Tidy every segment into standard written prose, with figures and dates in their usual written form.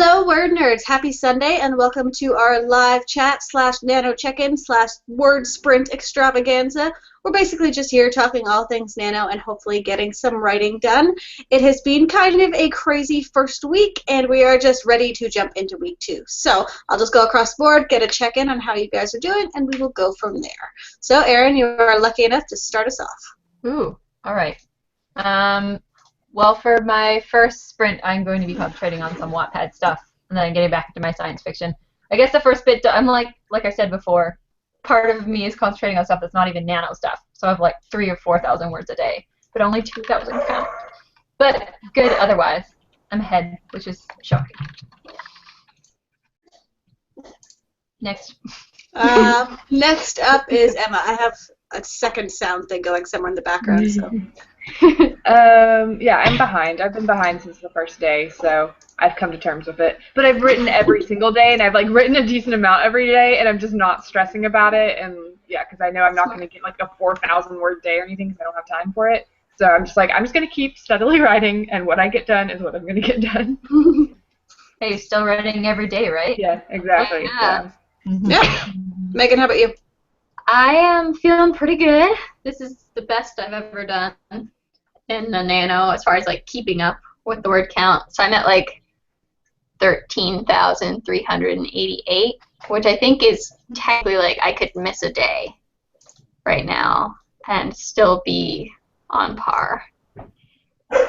Hello, word nerds. Happy Sunday, and welcome to our live chat / nano check-in / word sprint extravaganza. We're basically just here talking all things nano and hopefully getting some writing done. It has been kind of a crazy first week, and we are just ready to jump into week 2. So I'll just go across the board, get a check-in on how you guys are doing, and we will go from there. So, Erin, you are lucky enough to start us off. Ooh, all right. Well, for my first sprint, I'm going to be concentrating on some Wattpad stuff, and then getting back into my science fiction. I guess the first bit, I'm like I said before, part of me is concentrating on stuff that's not even nano stuff. So I have like 3,000 or 4,000 words a day, but only 2,000 count. But good otherwise. I'm ahead, which is shocking. Next. Next up is Emma. I have a second sound thing going somewhere in the background, so. Yeah, I'm behind. I've been behind since the first day, so I've come to terms with it. But I've written every single day, and I've written a decent amount every day, and I'm just not stressing about it. And yeah, because I know I'm not going to get like a 4,000 word day or anything because I don't have time for it. So I'm just going to keep steadily writing, and what I get done is what I'm going to get done. Hey, you're still writing every day, right? Yeah, exactly. Yeah. Yeah. Megan, how about you? I am feeling pretty good. This is the best I've ever done in the nano as far as keeping up with the word count. So I'm at 13,388, which I think is technically I could miss a day right now and still be on par.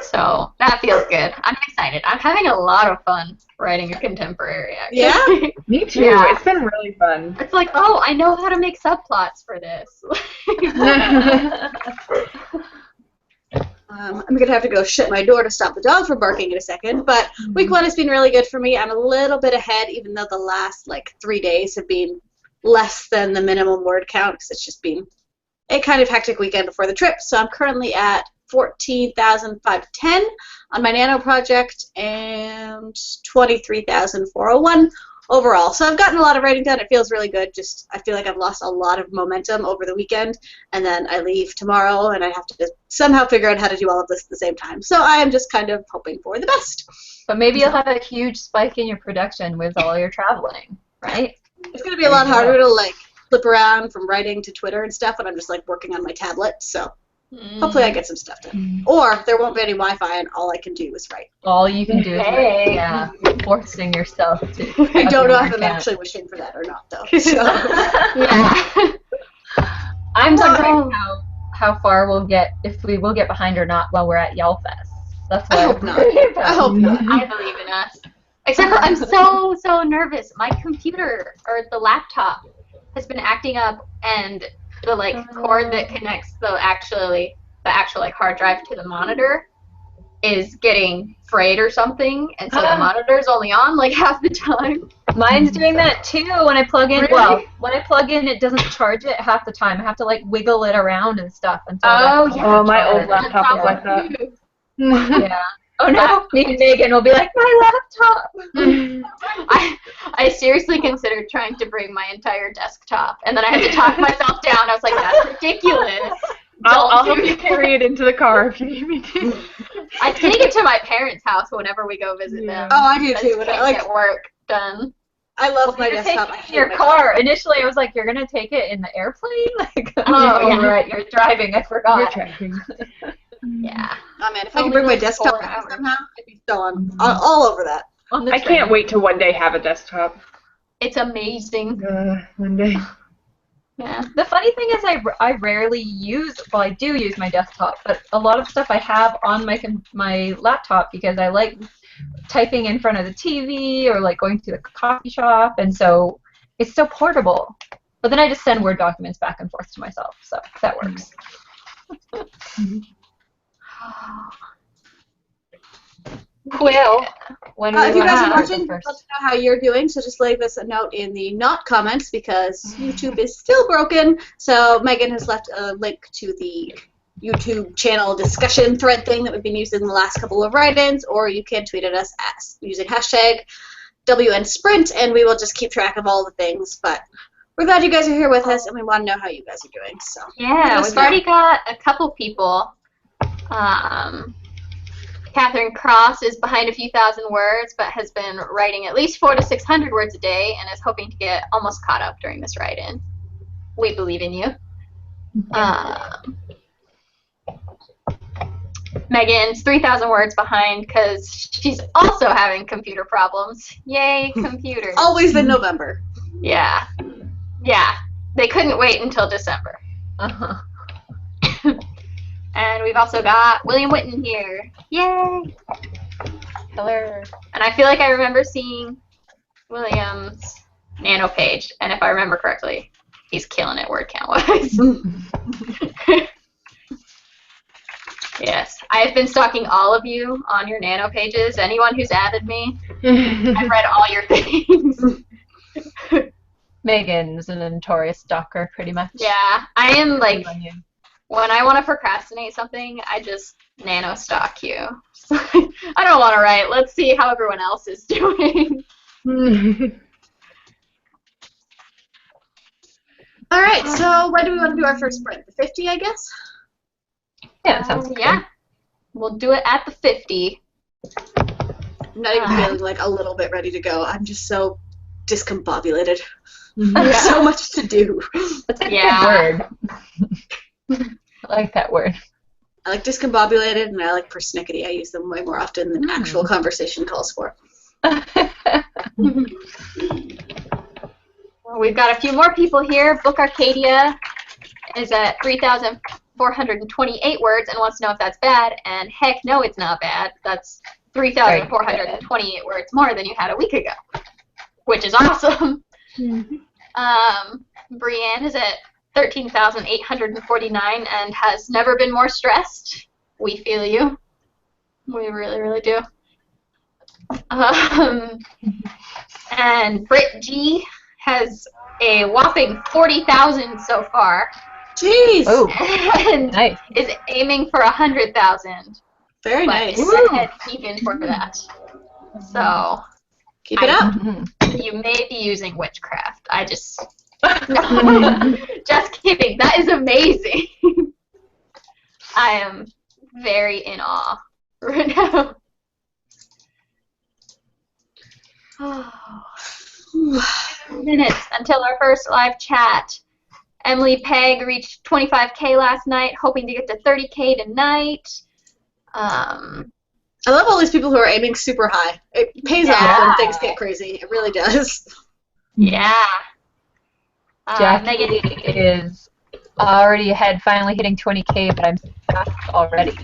So that feels good. I'm excited. I'm having a lot of fun writing a contemporary, actually. Yeah? Me too. Yeah. It's been really fun. It's oh, I know how to make subplots for this. I'm going to have to go shut my door to stop the dog from barking in a second, but week 1 has been really good for me. I'm a little bit ahead, even though the last 3 days have been less than the minimum word count, because it's just been a kind of hectic weekend before the trip. So I'm currently at 14,510 on my nano project and 23,401 overall. So I've gotten a lot of writing done. It feels really good. Just I feel like I've lost a lot of momentum over the weekend, and then I leave tomorrow, and I have to somehow figure out how to do all of this at the same time. So I am just kind of hoping for the best. But maybe you'll have a huge spike in your production with all your traveling, right? It's going to be a lot harder to flip around from writing to Twitter and stuff when I'm just working on my tablet. So hopefully I get some stuff done. Or there won't be any Wi-Fi, and all I can do is write. All you can do is write. Yeah, forcing yourself to. I don't know if I'm actually wishing for that or not, though. So. Yeah. I'm wondering how far we'll get, if we will get behind or not while we're at YALFest. That's what I hope not. I hope not. I believe in us. Except for I'm so nervous. My computer or the laptop has been acting up, and the cord that connects the actual hard drive to the monitor is getting frayed or something, and so the monitor's only on half the time. Mine's doing that too when I plug in. Really? Well, when I plug in, it doesn't charge it half the time. I have to wiggle it around and stuff until. Oh, my old laptop is like that. Yeah. Oh no, me and Megan will be like, my laptop! I seriously considered trying to bring my entire desktop, and then I had to talk myself down. I was like, that's ridiculous. I'll help you carry it into the car if you need me to. I take it to my parents' house whenever we go visit them. Oh, I do too. I can't get work done. I love my desktop. I hate your car. Initially, I was like, you're going to take it in the airplane? Right, you're driving. I forgot. You're driving. Yeah. Oh man, if I could bring my desktop back somehow, I'd be so all over that. I can't wait to one day have a desktop. It's amazing. One day. Yeah. The funny thing is I rarely use, well, I do use my desktop, but a lot of stuff I have on my laptop because I like typing in front of the TV or going to the coffee shop, and so it's so portable. But then I just send Word documents back and forth to myself, so that works. Well, if you guys are watching, let us know how you're doing, so just leave us a note in the not comments because YouTube is still broken. So Megan has left a link to the YouTube channel discussion thread thing that we've been using the last couple of write-ins, or you can tweet at us using hashtag WNSprint, and we will just keep track of all the things. But we're glad you guys are here with us, and we want to know how you guys are doing. So yeah, we've already got a couple people Catherine Cross is behind a few thousand words, but has been writing at least 400 to 600 words a day and is hoping to get almost caught up during this write-in. We believe in you. Megan's 3,000 words behind because she's also having computer problems. Yay, computers. Always in November. Yeah. Yeah. They couldn't wait until December. Uh-huh. And we've also got William Whitten here. Yay! Hello. And I feel like I remember seeing William's nano page, and if I remember correctly, he's killing it word count-wise. Yes. I've been stalking all of you on your nano pages. Anyone who's added me, I've read all your things. Megan's a notorious stalker, pretty much. Yeah. I am like, when I want to procrastinate something, I just nano stalk you. I don't want to write. Let's see how everyone else is doing. All right, so when do we want to do our first sprint? The 50, I guess? Yeah, that sounds good. Yeah. We'll do it at the 50. I'm not even feeling like a little bit ready to go. I'm just so discombobulated. Yeah. There's so much to do. That's a Yeah. good word. I like that word. I like discombobulated and I like persnickety. I use them way more often than actual conversation calls for. Well, we've got a few more people here. Book Arcadia is at 3,428 words and wants to know if that's bad. And heck no, it's not bad. That's 3,428 words more than you had a week ago, which is awesome. Brienne is at 13,849 and has never been more stressed. We feel you. We really, really do. And Britt G has a whopping 40,000 so far. Jeez! Oh, And nice. is aiming for 100,000. Very But nice. is ahead keeping for that. So Keep it up. you may be using witchcraft. I just no, just kidding. That is amazing. I am very in awe right now. Minutes until our first live chat. Emily Pegg reached 25K last night, hoping to get to 30K tonight. I love all these people who are aiming super high. It pays off Yeah. when things get crazy. It really does. Yeah. Jackie Megan. is already ahead, finally hitting 20K, but I'm stuck already.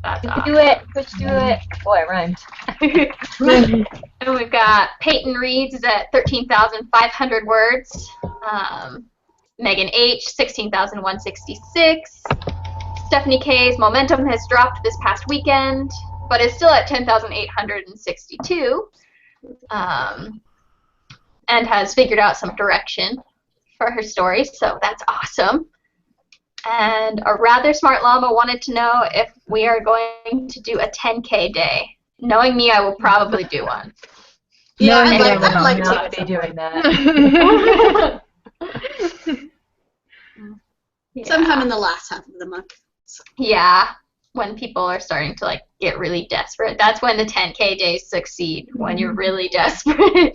That's Do awesome. it, Twitch, do it. Boy, it rhymed. And we've got Peyton Reeds is at 13,500 words. Megan H, 16,166. Stephanie K's momentum has dropped this past weekend, but is still at 10,862. And has figured out some direction for her story, so that's awesome. And a rather smart llama wanted to know if we are going to do a 10K day. Knowing me, I will probably do one. Yeah, No, I'd like no, to. not be doing that. Sometime in the last half of the month. Yeah, when people are starting to like get really desperate. That's when the 10K days succeed, when you're really desperate.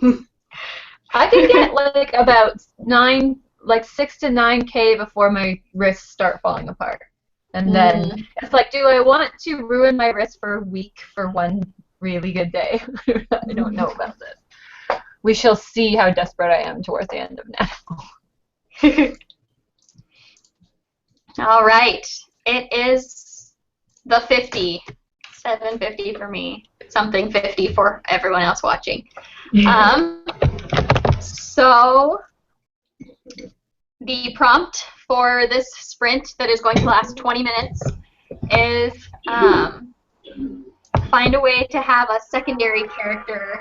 I can get like about 6 to 9K before my wrists start falling apart. And then it's like, do I want to ruin my wrist for a week for one really good day? I don't know about this. We shall see how desperate I am towards the end of now. All right. It is the 50. 750 for me. Something 50 for everyone else watching. So the prompt for this sprint that is going to last 20 minutes is find a way to have a secondary character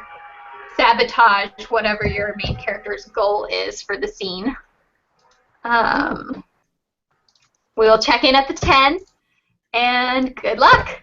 sabotage whatever your main character's goal is for the scene. We'll check in at the 10, and good luck!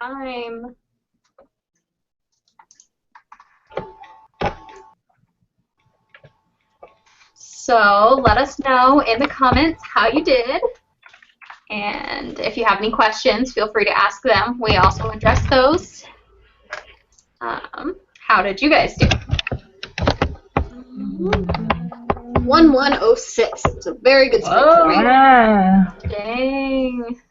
time. So let us know in the comments how you did. And if you have any questions, feel free to ask them. We also address those. How did you guys do? 1106. It's a very good sprint for me. Yeah. Dang.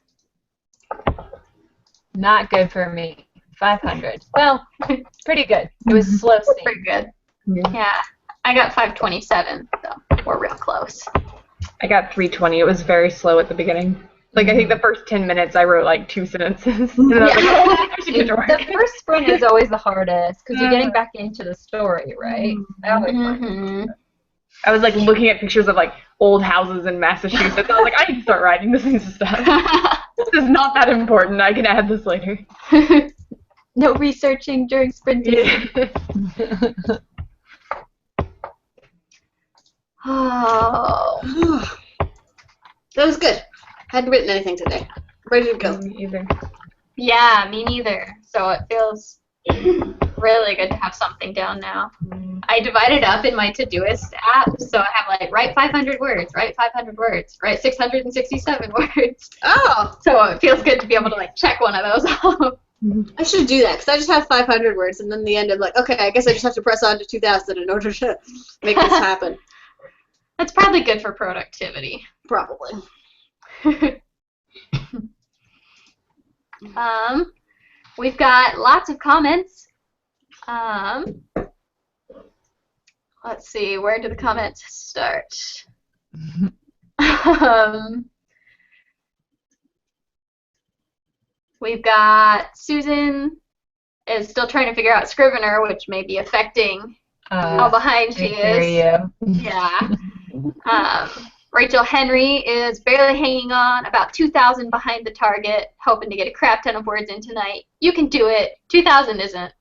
Not good for me. 500. Well, pretty good. It was slow steam. Pretty good. Yeah. I got 527, so we're real close. I got 320. It was very slow at the beginning. Like, I think the first 10 minutes I wrote like 2 sentences. And then I was like, oh, I should get to work. The first sprint is always the hardest because you're getting back into the story, right? I always find it. I was like looking at pictures of like old houses in Massachusetts. I was like, I need to start writing this into stuff. This is not that important. I can add this later. No researching during sprinting. Oh. That was good. Hadn't written anything today. Ready to go. Me either. Yeah, me neither. So it feels really good to have something down now. I divided up in my Todoist app, so I have like write 500 words, write 500 words, write 667 words. Oh, So it feels good to be able to like check one of those off. I should do that because I just have 500 words, and then the end I'm like, okay, I guess I just have to press on to 2,000 in order to make this happen. That's probably good for productivity. Probably. We've got lots of comments. Let's see, where do the comments start? We've got Susan is still trying to figure out Scrivener, which may be affecting how behind she is. Yeah. Rachel Henry is barely hanging on, about 2,000 behind the target, hoping to get a crap ton of words in tonight. You can do it. 2,000 isn't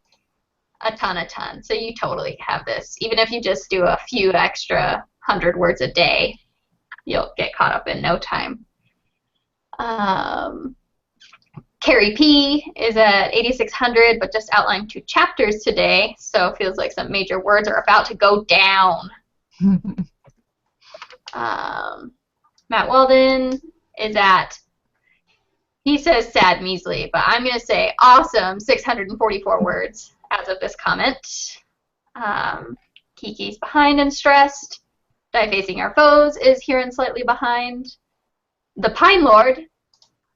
a ton, so you totally have this. Even if you just do a few extra 100 words a day, you'll get caught up in no time. Carrie P is at 8,600, but just outlined 2 chapters today, so it feels like some major words are about to go down. Matt Weldon is at, he says sad measly, but I'm going to say awesome 644 words as of this comment. Kiki's behind and stressed. Die-Facing Our Foes is here and slightly behind. The Pine Lord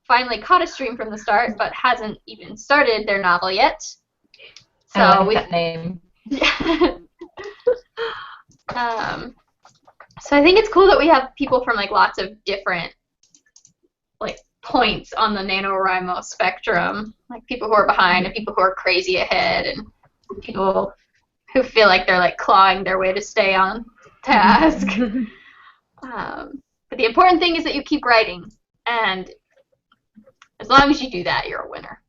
finally caught a stream from the start, but hasn't even started their novel yet. So I like that name. So I think it's cool that we have people from like lots of different like points on the NaNoWriMo spectrum, like people who are behind and people who are crazy ahead and people who feel like they're like clawing their way to stay on task. But the important thing is that you keep writing, and as long as you do that, you're a winner.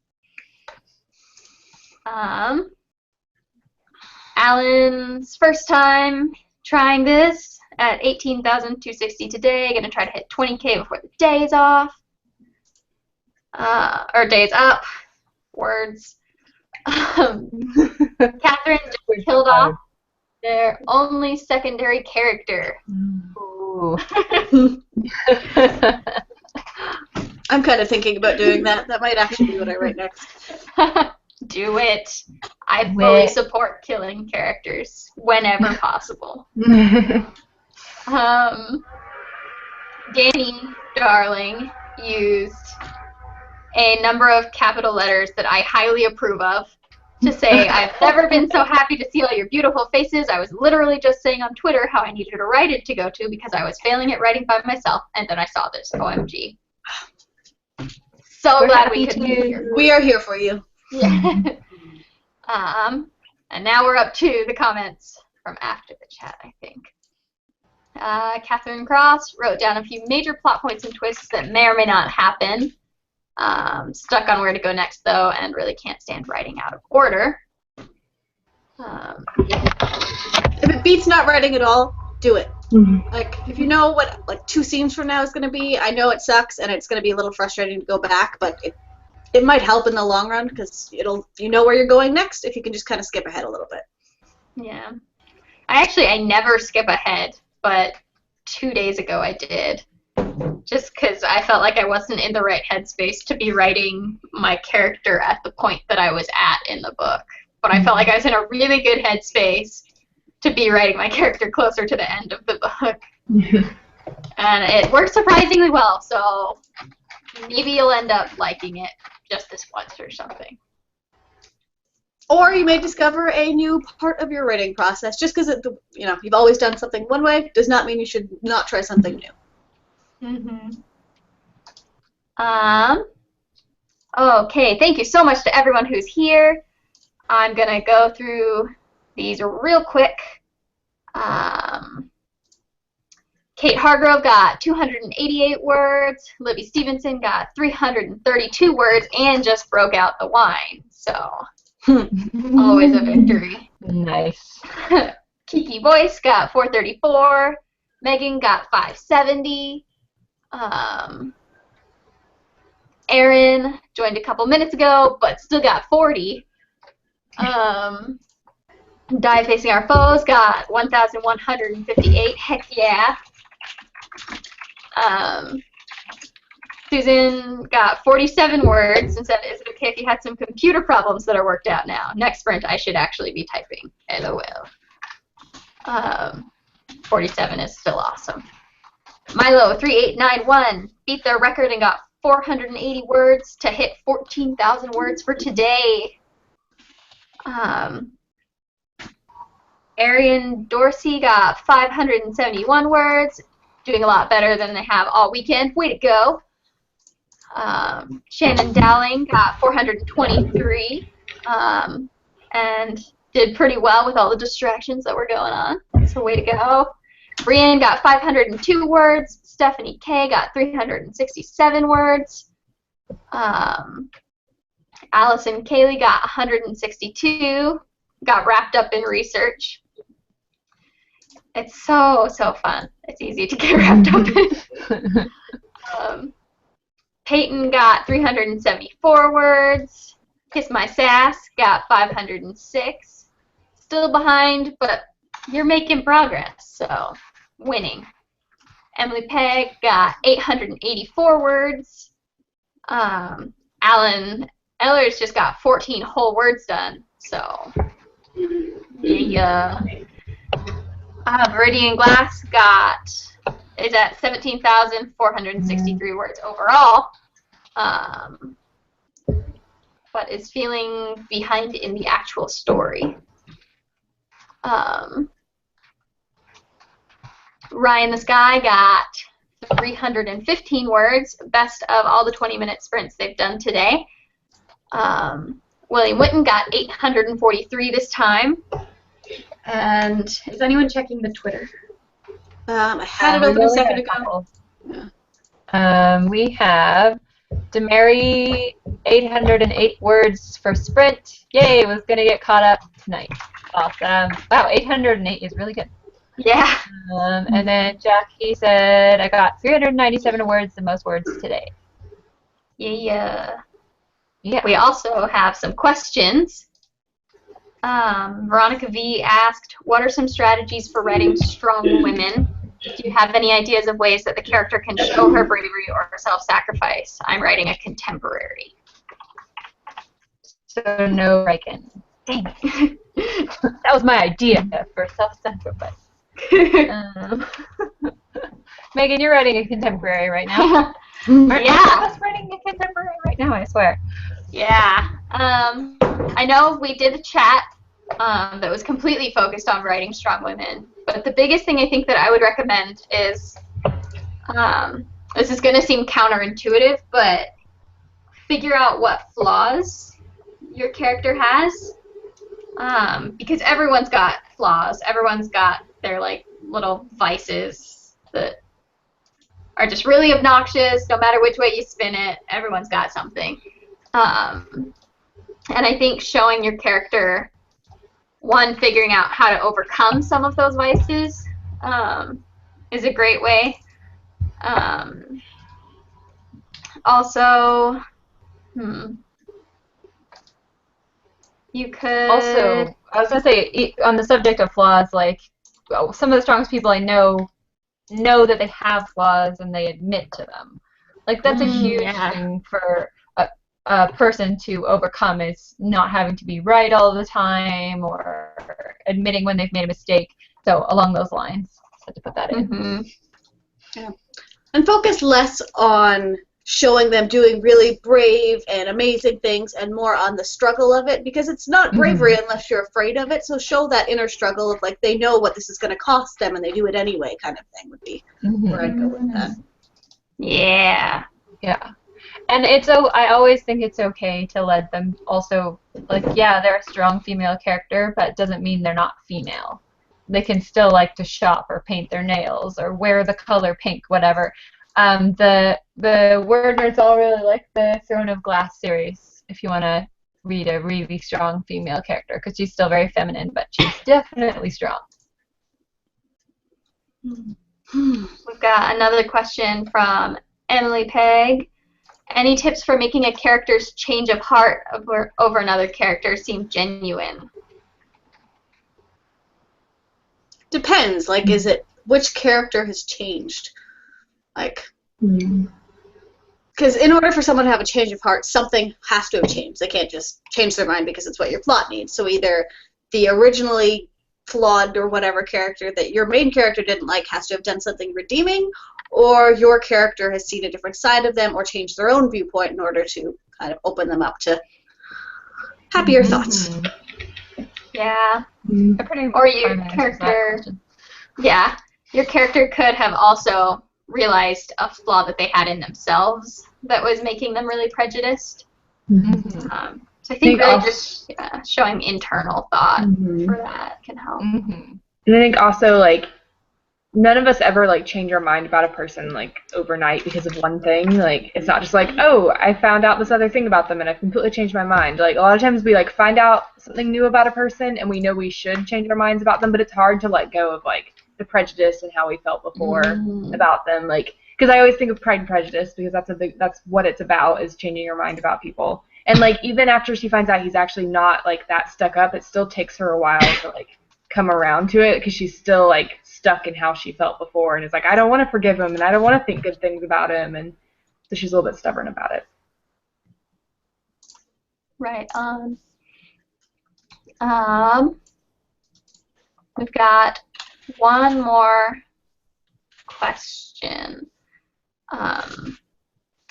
Alan's first time trying this at 18,260 today. Gonna try to hit 20K before the day is off. Or days up. Words. Catherine just killed off their only secondary character. Ooh. I'm kind of thinking about doing that. That might actually be what I write next. Do it. I fully support killing characters whenever possible. Danny Darling used a number of capital letters that I highly approve of to say, I've never been so happy to see all your beautiful faces. I was literally just saying on Twitter how I needed a write-it to go to because I was failing at writing by myself, and then I saw this. OMG. So We're glad we happy could be to. here. We are here for you. Yeah. And now we're up to the comments from after the chat, I think. Catherine Cross wrote down a few major plot points and twists that may or may not happen. Stuck on where to go next, though, and really can't stand writing out of order. If it beats not writing at all, do it. Like, if you know what, like, 2 scenes from now is going to be, I know it sucks, and it's going to be a little frustrating to go back, but it might help in the long run because you know where you're going next if you can just kind of skip ahead a little bit. Yeah. I never skip ahead, but 2 days ago I did. Just because I felt like I wasn't in the right headspace to be writing my character at the point that I was at in the book. But I felt like I was in a really good headspace to be writing my character closer to the end of the book. And it worked surprisingly well, so maybe you'll end up liking it just this once or something. Or you may discover a new part of your writing process. Just because you've always done something one way does not mean you should not try something new. Okay, thank you so much to everyone who's here. I'm going to go through these real quick. Kate Hargrove got 288 words. Libby Stevenson got 332 words and just broke out the wine. So, always a victory. Nice. Kiki Boyce got 434. Megan got 570. Erin joined a couple minutes ago, but still got 40. Die Facing Our Foes got 1,158. Heck yeah. Susan got 47 words and said, "Is it okay if you had some computer problems that are worked out now? Next sprint, I should actually be typing. LOL." 47 is still awesome. Milo 3891 beat their record and got 480 words to hit 14,000 words for today. Arian Dorsey got 571 words, doing a lot better than they have all weekend. Way to go. Shannon Dowling got 423 and did pretty well with all the distractions that were going on. So way to go. Brienne got 502 words. Stephanie K got 367 words. Allison Kaylee got 162. Got wrapped up in research. It's so fun. It's easy to get wrapped up in. Peyton got 374 words. Kiss My Sass got 506. Still behind, but you're making progress, so winning. Emily Pegg got 884 words. Alan Ellers just got 14 whole words done, so yeah. Viridian Glass is at 17,463 words overall, but is feeling behind in the actual story. Ryan the Sky got 315 words, best of all the 20-minute sprints they've done today. William Witten got 843 this time. And is anyone checking the Twitter? I had it open a second ago. We have Demary 808 words for sprint. Yay, was going to get caught up tonight. Awesome. Wow, 808 is really good. Yeah. And then Jackie said, I got 397 words, the most words today. Yeah. Yeah. We also have some questions. Veronica V asked, what are some strategies for writing strong women? Do you have any ideas of ways that the character can show her bravery or self-sacrifice? I'm writing a contemporary. So no Riken. Dang it. That was my idea for self-sacrifice. Megan, you're writing a contemporary right now. Yeah. I was writing a contemporary right now, I swear. Yeah. I know we did a chat that was completely focused on writing strong women, but the biggest thing I think that I would recommend is, this is going to seem counterintuitive, but figure out what flaws your character has, because everyone's got flaws. Everyone's got their little vices that are just really obnoxious. No matter which way you spin it, everyone's got something. And I think showing your character, one, figuring out how to overcome some of those vices is a great way. Also, You could Also, I was gonna say on the subject of flaws, like some of the strongest people I know that they have flaws and they admit to them. Like that's a huge yeah. thing for a person to overcome is not having to be right all the time or admitting when they've made a mistake. So along those lines, just had to put that in. Mm-hmm. Yeah. And focus less on showing them doing really brave and amazing things and more on the struggle of it, because it's not bravery unless you're afraid of it. So show that inner struggle of like they know what this is going to cost them and they do it anyway kind of thing would be where I'd go with that. Yeah. Yeah. And I always think it's okay to let them also, like, yeah, they're a strong female character, but it doesn't mean they're not female. They can still like to shop or paint their nails or wear the color pink, whatever. The word nerds all really like the Throne of Glass series if you want to read a really strong female character, because she's still very feminine, but she's definitely strong. We've got another question from Emily Pegg. Any tips for making a character's change of heart over another character seem genuine? Depends. Like, is it which character has changed? Like, because in order for someone to have a change of heart, something has to have changed. They can't just change their mind because it's what your plot needs. So either the originally flawed or whatever character that your main character didn't like has to have done something redeeming, or your character has seen a different side of them or changed their own viewpoint in order to kind of open them up to happier thoughts. Yeah. Pretty Or your character, yeah, your character could have also realized a flaw that they had in themselves that was making them really prejudiced. So I think really just showing internal thought for that can help. And I think also, like, none of us ever, like, change our mind about a person, like, overnight because of one thing. Like, it's not just like, oh, I found out this other thing about them and I've completely changed my mind. Like, a lot of times we, like, find out something new about a person and we know we should change our minds about them, but it's hard to let go of, like, the prejudice and how we felt before about them. Like, because I always think of Pride and Prejudice because that's what it's about, is changing your mind about people. And, like, even after she finds out he's actually not, like, that stuck up, it still takes her a while to, like, come around to it because she's still, like, stuck in how she felt before, and it's like, I don't want to forgive him and I don't want to think good things about him, and so she's a little bit stubborn about it. Right. We've got one more question.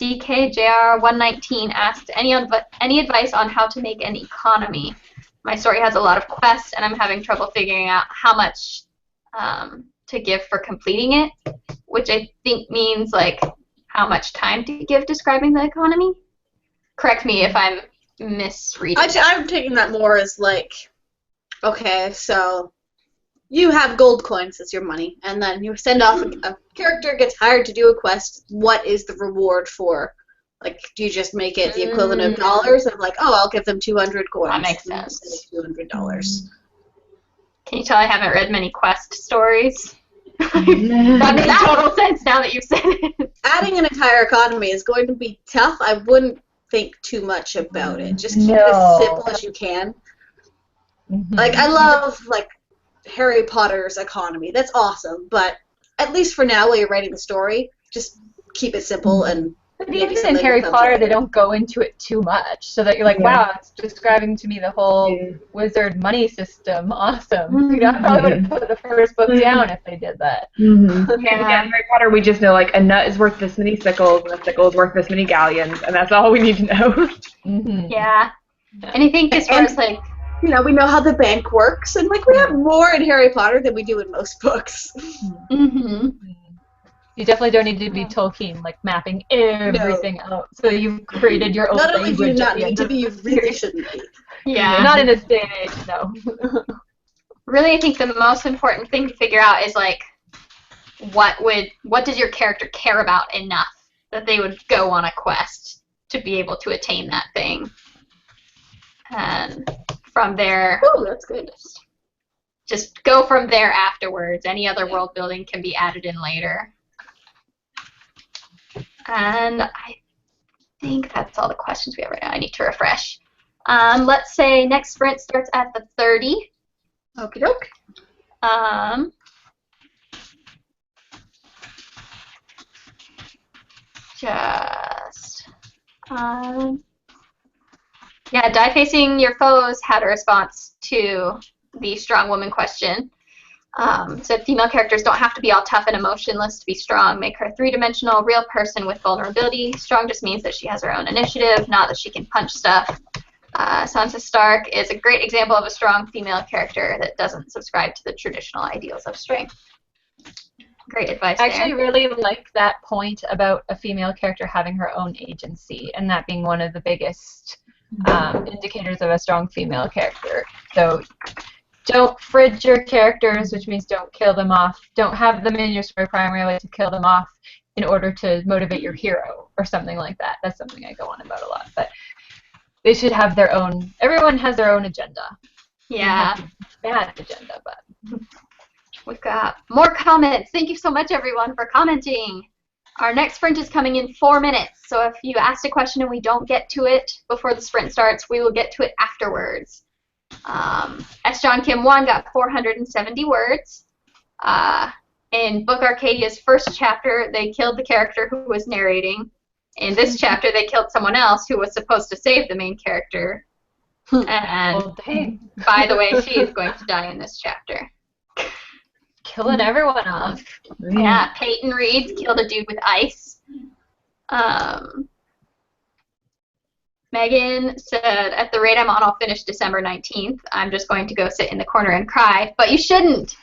DKJR119 asked, any advice on how to make an economy? My story has a lot of quests and I'm having trouble figuring out how much to give for completing it, which I think means like how much time to give describing the economy. Correct me if I'm misreading. I'm taking that more as like, okay, so you have gold coins as your money, and then you send off a character gets hired to do a quest. What is the reward for? Like, do you just make it the equivalent of dollars? Of like, oh, I'll give them 200 coins. That makes sense. $200. Can you tell I haven't read many quest stories? That makes total sense now that you've said it. Adding an entire economy is going to be tough. I wouldn't think too much about it. Just keep it as simple as you can. Like, I love, like, Harry Potter's economy. That's awesome. But at least for now, while you're writing the story, just keep it simple and But even in Harry Potter, they don't go into it too much, so that you're like, wow, it's describing to me the whole wizard money system. Awesome. You know, I probably would have put the first book down if they did that. Yeah, in Harry Potter, we just know, like, a nut is worth this many sickles, and a sickle is worth this many galleons, and that's all we need to know. Yeah. And I think as far as, like, you know, we know how the bank works, and, like, we have more in Harry Potter than we do in most books. You definitely don't need to be Tolkien, like mapping everything out. So you've created your own Not only do you language. not need to be, you really shouldn't be. yeah. Not in this day and age, no. Really, I think the most important thing to figure out is, like, what does your character care about enough that they would go on a quest to be able to attain that thing. And from there, that's good. Just go from there afterwards. Any other world building can be added in later. And I think that's all the questions we have right now. I need to refresh. Let's say next sprint starts at the 30. Okie doke. Yeah, die facing your foes had a response to the strong woman question. So female characters don't have to be all tough and emotionless to be strong. Make her a three-dimensional, real person with vulnerability. Strong just means that she has her own initiative, not that she can punch stuff. Sansa Stark is a great example of a strong female character that doesn't subscribe to the traditional ideals of strength. Great advice I actually there. really like that point about a female character having her own agency, and that being one of the biggest indicators of a strong female character. So don't fridge your characters, which means don't kill them off. Don't have them in your story primarily to kill them off in order to motivate your hero or something like that. That's something I go on about a lot. But they should have their own, everyone has their own agenda. Yeah. Bad agenda, but. We've got more comments. Thank you so much, everyone, for commenting. Our next sprint is coming in 4 minutes. So if you asked a question and we don't get to it before the sprint starts, we will get to it afterwards. S. John Kim 1 got 470 words. In Book Arcadia's first chapter, they killed the character who was narrating. In this chapter, they killed someone else who was supposed to save the main character. And Well, dang. by the way, she is going to die in this chapter. Killing everyone off. Yeah, Peyton Reed killed a dude with ice. Megan said, at the rate I'm on, I'll finish December 19th. I'm just going to go sit in the corner and cry. But you shouldn't.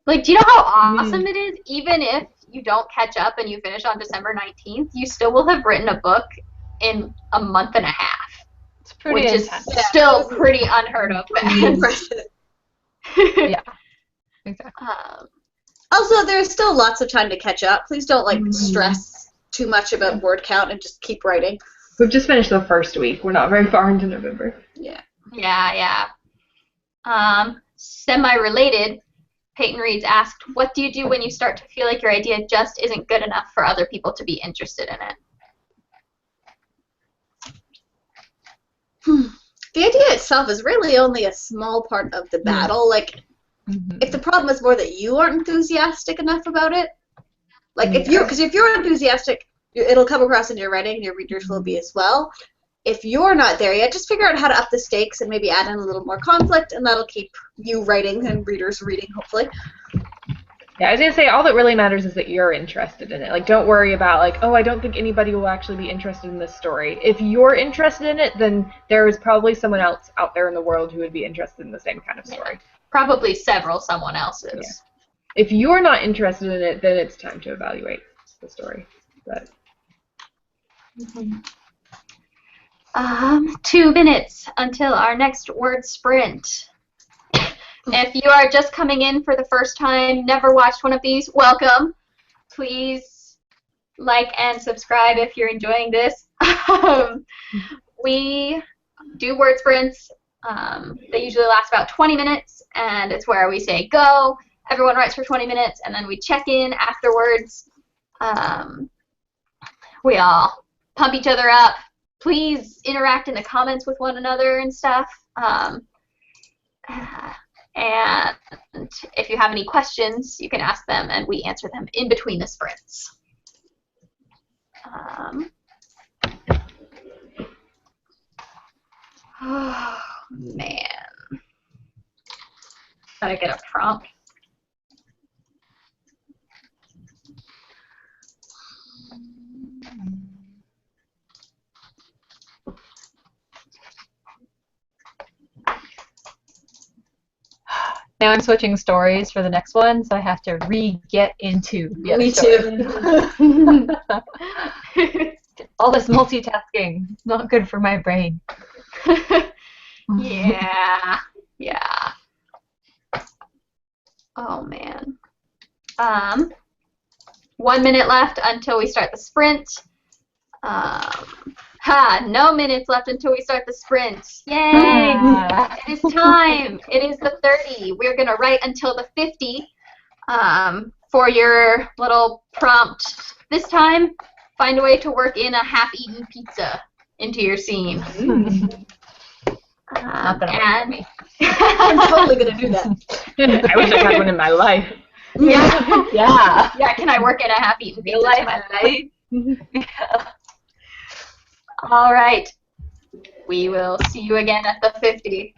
Like, do you know how awesome it is? Even if you don't catch up and you finish on December 19th, you still will have written a book in a month and a half. It's pretty which intense. is still pretty unheard of. Yeah, exactly. Also, there's still lots of time to catch up. Please don't stress too much about word count and just keep writing. We've just finished the first week. We're not very far into November. Yeah. Yeah. Semi-related, Peyton Reeds asked, what do you do when you start to feel like your idea just isn't good enough for other people to be interested in it? The idea itself is really only a small part of the battle. Like, if the problem is more that you aren't enthusiastic enough about it, like if you're enthusiastic, it'll come across in your writing, and your readers will be as well. If you're not there yet, just figure out how to up the stakes and maybe add in a little more conflict, and that'll keep you writing and readers reading, hopefully. Yeah, I was going to say, all that really matters is that you're interested in it. Like, don't worry about, like, oh, I don't think anybody will actually be interested in this story. If you're interested in it, then there is probably someone else out there in the world who would be interested in the same kind of story. Yeah. Probably someone else's. Yeah. If you're not interested in it, then it's time to evaluate the story. But 2 minutes until our next word sprint. If you are just coming in for the first time, never watched one of these, welcome. Please like and subscribe if you're enjoying this. We do word sprints. They usually last about 20 minutes, and it's where we say go. Everyone writes for 20 minutes, and then we check in afterwards. We all pump each other up. Please interact in the comments with one another and stuff. And if you have any questions, you can ask them, and we answer them in between the sprints. Oh, man. Gotta get a prompt. Now I'm switching stories for the next one, so I have to get into the other Me story. too. All this multitasking, it's not good for my brain. Yeah. Oh, man. 1 minute left until we start the sprint. No minutes left until we start the sprint. Yay! It is time. It is the 30. We're going to write until the 50 for your little prompt. This time, find a way to work in a half-eaten pizza into your scene. Not gonna work for me. I'm totally gonna do that. I wish I had one in my life. Yeah. Yeah. Yeah, can I work in a half-eaten Real pizza life, tonight? right? All right. We will see you again at the 50.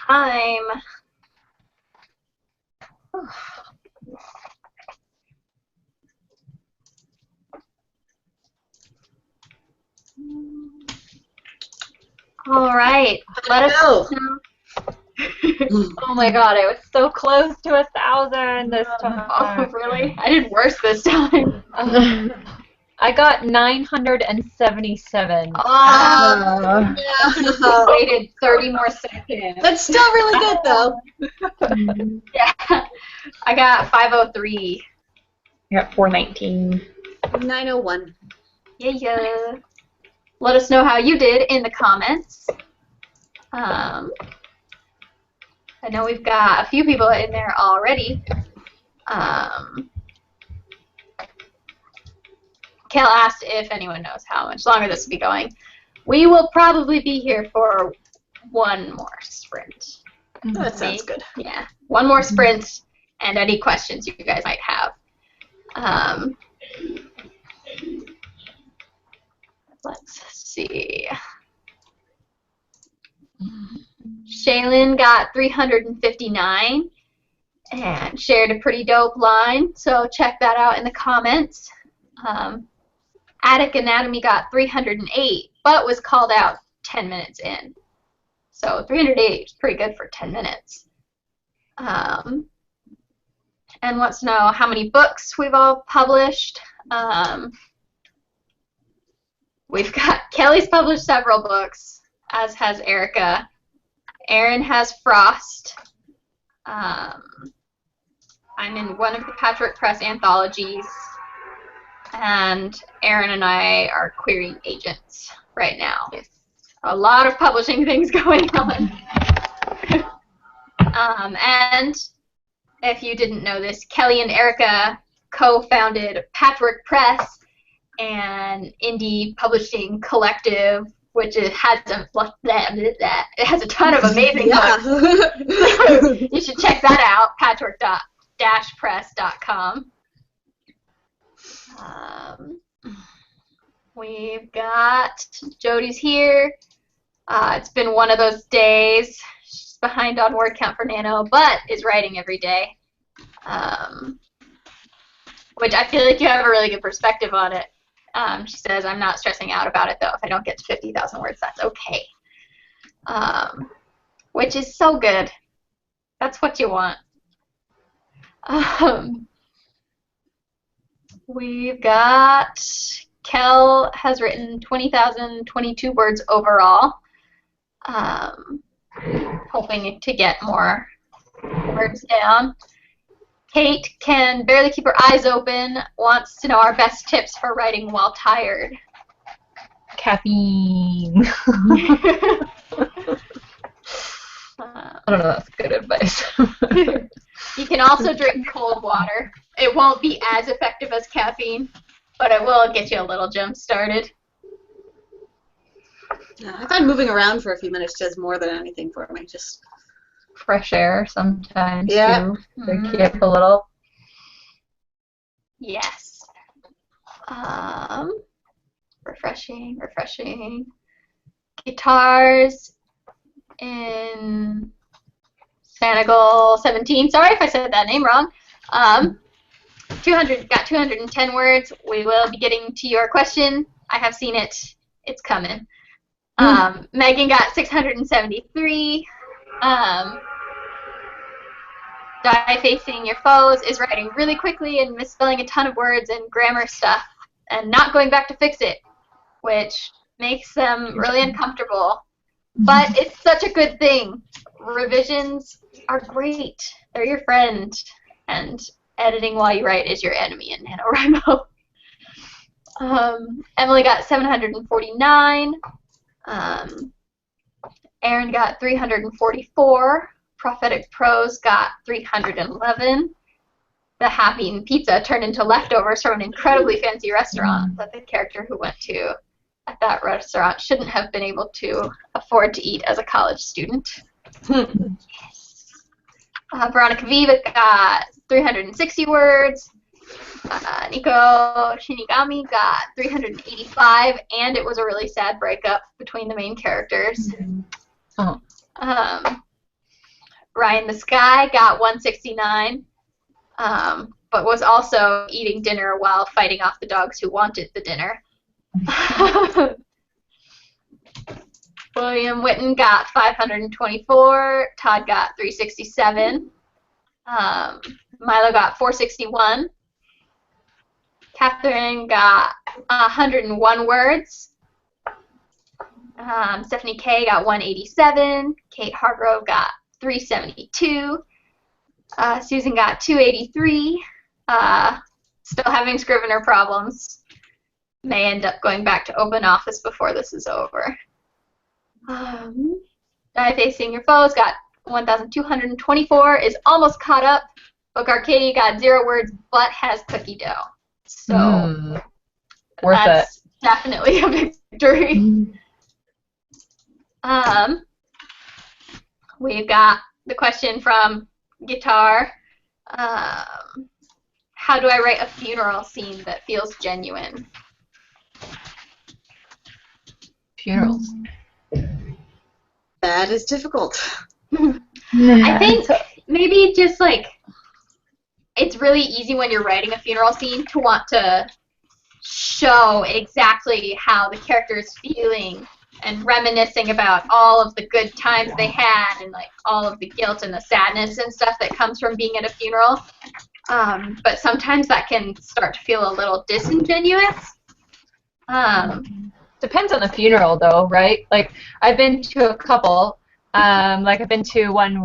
time. All right. Let us know. Oh my god, I was so close to 1,000 this time. Oh, really? I did worse this time. I got 977. Oh, no. Waited 30 more seconds. That's still really good, though. Yeah. I got 503. I got 419. 901. Yeah. Let us know how you did in the comments. I know we've got a few people in there already. Kel asked if anyone knows how much longer this will be going. We will probably be here for one more sprint. That sounds good. Yeah, one more sprint and any questions you guys might have. Let's see. Shaylin got 359 and shared a pretty dope line, so check that out in the comments. Attic Anatomy got 308, but was called out 10 minutes in. So 308 is pretty good for 10 minutes. And wants to know how many books we've all published. We've got Kelly's published several books, as has Erica. Erin has Frost. I'm in one of the Patchwork Press anthologies. And Erin and I are querying agents right now. A lot of publishing things going on. And if you didn't know this, Kelly and Erica co-founded Patchwork Press, an indie publishing collective, which has a ton of amazing books. You should check that out, patchwork-press.com. We've got Jody's here. It's been one of those days. She's behind on word count for Nano, but is writing every day. Which I feel like you have a really good perspective on it. She says, I'm not stressing out about it, though. If I don't get to 50,000 words, that's okay. Which is so good. That's what you want. We've got Kel has written 20,022 words overall. Hoping to get more words down. Kate can barely keep her eyes open, wants to know our best tips for writing while tired. Caffeine. I don't know, that's good advice. You can also drink cold water. It won't be as effective as caffeine, but it will get you a little jump started. Yeah, I find moving around for a few minutes does more than anything for me. Just Fresh air sometimes, yeah. too. They keep a little. Yes. Refreshing. Guitars in Sanagal 17. Sorry if I said that name wrong. 210 words. We will be getting to your question. I have seen it. It's coming. Megan got 673. Die Facing Your Foes is writing really quickly and misspelling a ton of words and grammar stuff and not going back to fix it, which makes them really uncomfortable. But it's such a good thing. Revisions are great. They're your friend. And editing while you write is your enemy in NaNoWriMo. Emily got 749. Aaron got 344. Prophetic Prose got 311. The Happy Pizza turned into leftovers from an incredibly fancy restaurant that the character who went to at that restaurant shouldn't have been able to afford to eat as a college student. Yes. Veronica Viva got 360 words. Nico Shinigami got 385, and it was a really sad breakup between the main characters. Oh. Ryan the Sky got 169, but was also eating dinner while fighting off the dogs who wanted the dinner. William Witten got 524. Todd got 367. Milo got 461. Catherine got 101 words. Stephanie K got 187. Kate Hargrove got 372. Susan got 283. Still having Scrivener problems. May end up going back to open office before this is over. Die Facing Your Foes got 1,224, is almost caught up. Book Arcadia got 0 words, but has cookie dough. So worth that's definitely a victory. We've got the question from Guitar. How do I write a funeral scene that feels genuine? Funerals. That is difficult. I think maybe just like, it's really easy when you're writing a funeral scene to want to show exactly how the character is feeling and reminiscing about all of the good times they had and like all of the guilt and the sadness and stuff that comes from being at a funeral. But sometimes that can start to feel a little disingenuous. Depends on the funeral, though, right? Like, I've been to a couple. Like, I've been to one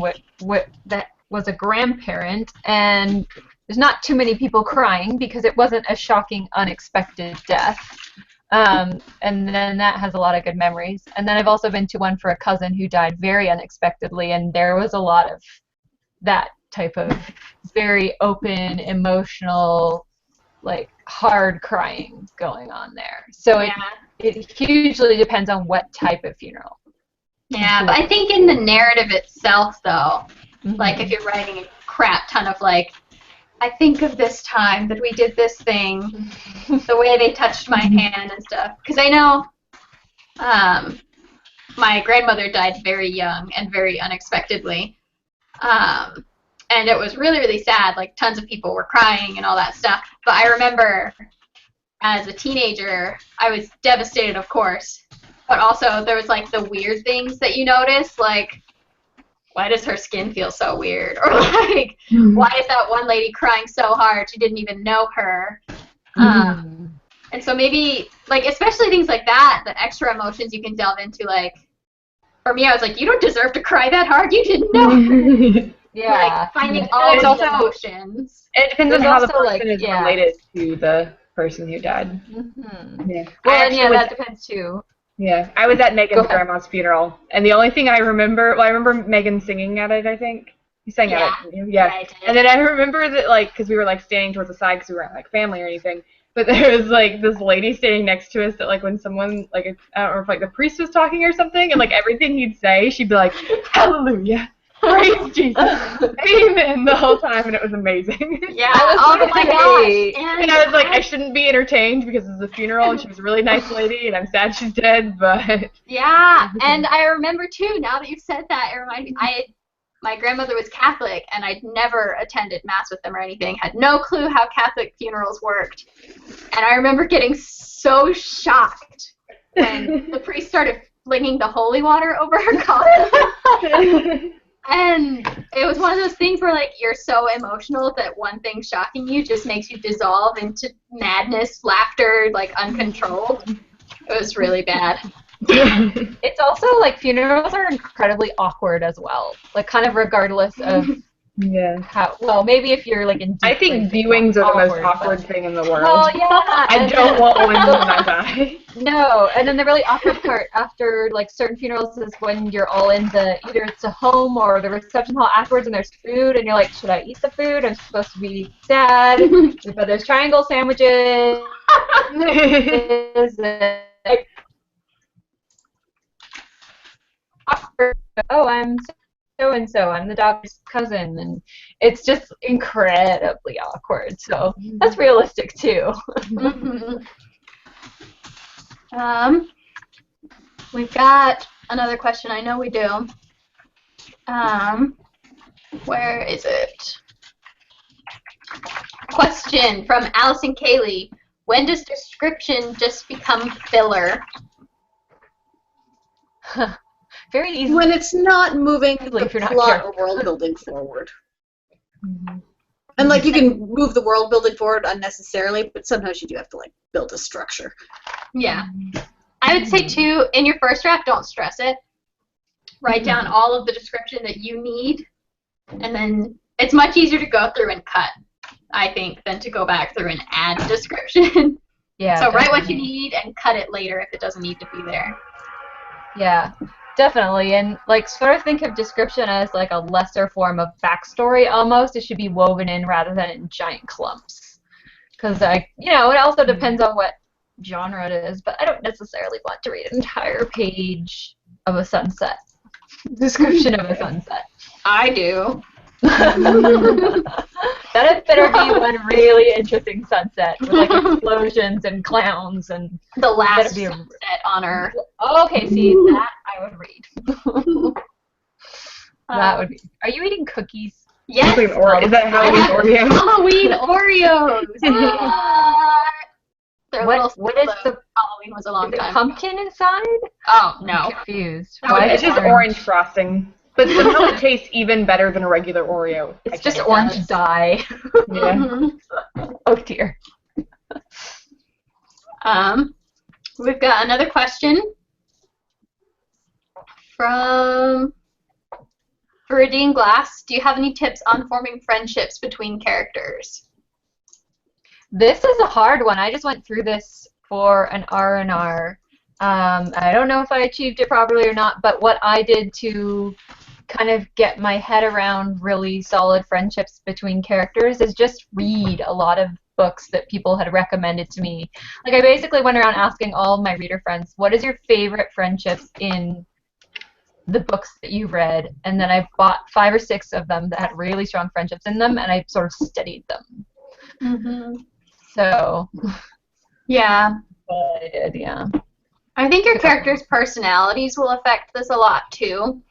that was a grandparent, and there's not too many people crying because it wasn't a shocking, unexpected death. And then that has a lot of good memories. And then I've also been to one for a cousin who died very unexpectedly, and there was a lot of that type of very open, emotional, like, hard crying going on there. So it hugely depends on what type of funeral. Yeah, but I think in the narrative itself, though, like if you're writing a crap ton of like, I think of this time that we did this thing, the way they touched my hand and stuff. Because I know my grandmother died very young and very unexpectedly. And it was really, really sad. Like, tons of people were crying and all that stuff. But I remember as a teenager, I was devastated, of course. But also, there was, like, the weird things that you notice. Like, why does her skin feel so weird? Or, like, why is that one lady crying so hard? She didn't even know her. And so maybe, like, especially things like that, the extra emotions you can delve into, like, for me, I was like, you don't deserve to cry that hard. You didn't know her. Yeah. Like, finding all of the emotions. It depends on There's how the also, person is related to the person who died. Yeah. Well, and that depends too. Yeah, I was at Megan's grandma's funeral, and the only thing I remember, I remember Megan singing at it, I think. You sang at it, didn't you? Yeah. I did. And then I remember that, like, because we were, like, standing towards the side because we weren't, like, family or anything, but there was, like, this lady standing next to us that, like, when someone, like, I don't know if, like, the priest was talking or something, and, like, everything he'd say, she'd be like, hallelujah. Praise Jesus. Amen the whole time, and it was amazing. Yeah, oh my gosh. And I was like, I shouldn't be entertained because it's a funeral, and she was a really nice lady, and I'm sad she's dead, but... Yeah, and I remember, too, now that you've said that, it reminded me, my grandmother was Catholic, and I'd never attended Mass with them or anything, had no clue how Catholic funerals worked. And I remember getting so shocked when the priest started flinging the holy water over her coffin. And it was one of those things where, like, you're so emotional that one thing shocking you just makes you dissolve into madness, laughter, like, uncontrolled. It was really bad. It's also, like, funerals are incredibly awkward as well. Like, kind of regardless of how, well, maybe if you're, like, in I think viewings are the most awkward thing in the world. Well, yeah. I don't want one when I die. No, and then the really awkward part after, like, certain funerals is when you're all in either it's a home or the reception hall afterwards and there's food and you're like, should I eat the food? I'm supposed to be sad. But there's triangle sandwiches. Like, awkward. Oh, I'm so-and-so. I'm the doctor's cousin. And it's just incredibly awkward. So that's realistic, too. We've got another question. I know we do. Where is it? Question from Allison Kaylee. When does description just become filler? Very easy. When it's not moving the If you're not plot careful. or world building forward. Mm-hmm. And like you can move the world building forward unnecessarily, but sometimes you do have to like build a structure. Yeah. I would say too, in your first draft, don't stress it. Write down all of the description that you need, and then it's much easier to go through and cut, I think, than to go back through and add description. Yeah. So write what definitely. you need and cut it later if it doesn't need to be there. Yeah, definitely. And like sort of think of description as like a lesser form of backstory almost. It should be woven in rather than in giant clumps. Because it also depends on what genre it is, but I don't necessarily want to read an entire page of a sunset. Description of a sunset. I do. That better be one really interesting sunset with like explosions and clowns and The last better be a- sunset on Earth. okay, see that I would read. That would be. Are you eating cookies? Yes. Is that Halloween Oreo? Halloween Oreos. They're little. What is the Halloween was a long is it time. pumpkin inside? Oh I'm no. confused. No, Why It's is it just orange frosting. But somehow it tastes even better than a regular Oreo. It's I just can't- orange dye. Yeah. Mhm. Oh dear. We've got another question from Viridian Glass. Do you have any tips on forming friendships between characters? This is a hard one. I just went through this for an R&R. I don't know if I achieved it properly or not, but what I did to kind of get my head around really solid friendships between characters is just read a lot of books that people had recommended to me. Like I basically went around asking all of my reader friends, what is your favorite friendships in the books that you've read? And then I bought 5 or 6 of them that had really strong friendships in them, and I sort of studied them. Mm-hmm. So, Yeah. I did, yeah. I think your characters' personalities will affect this a lot too,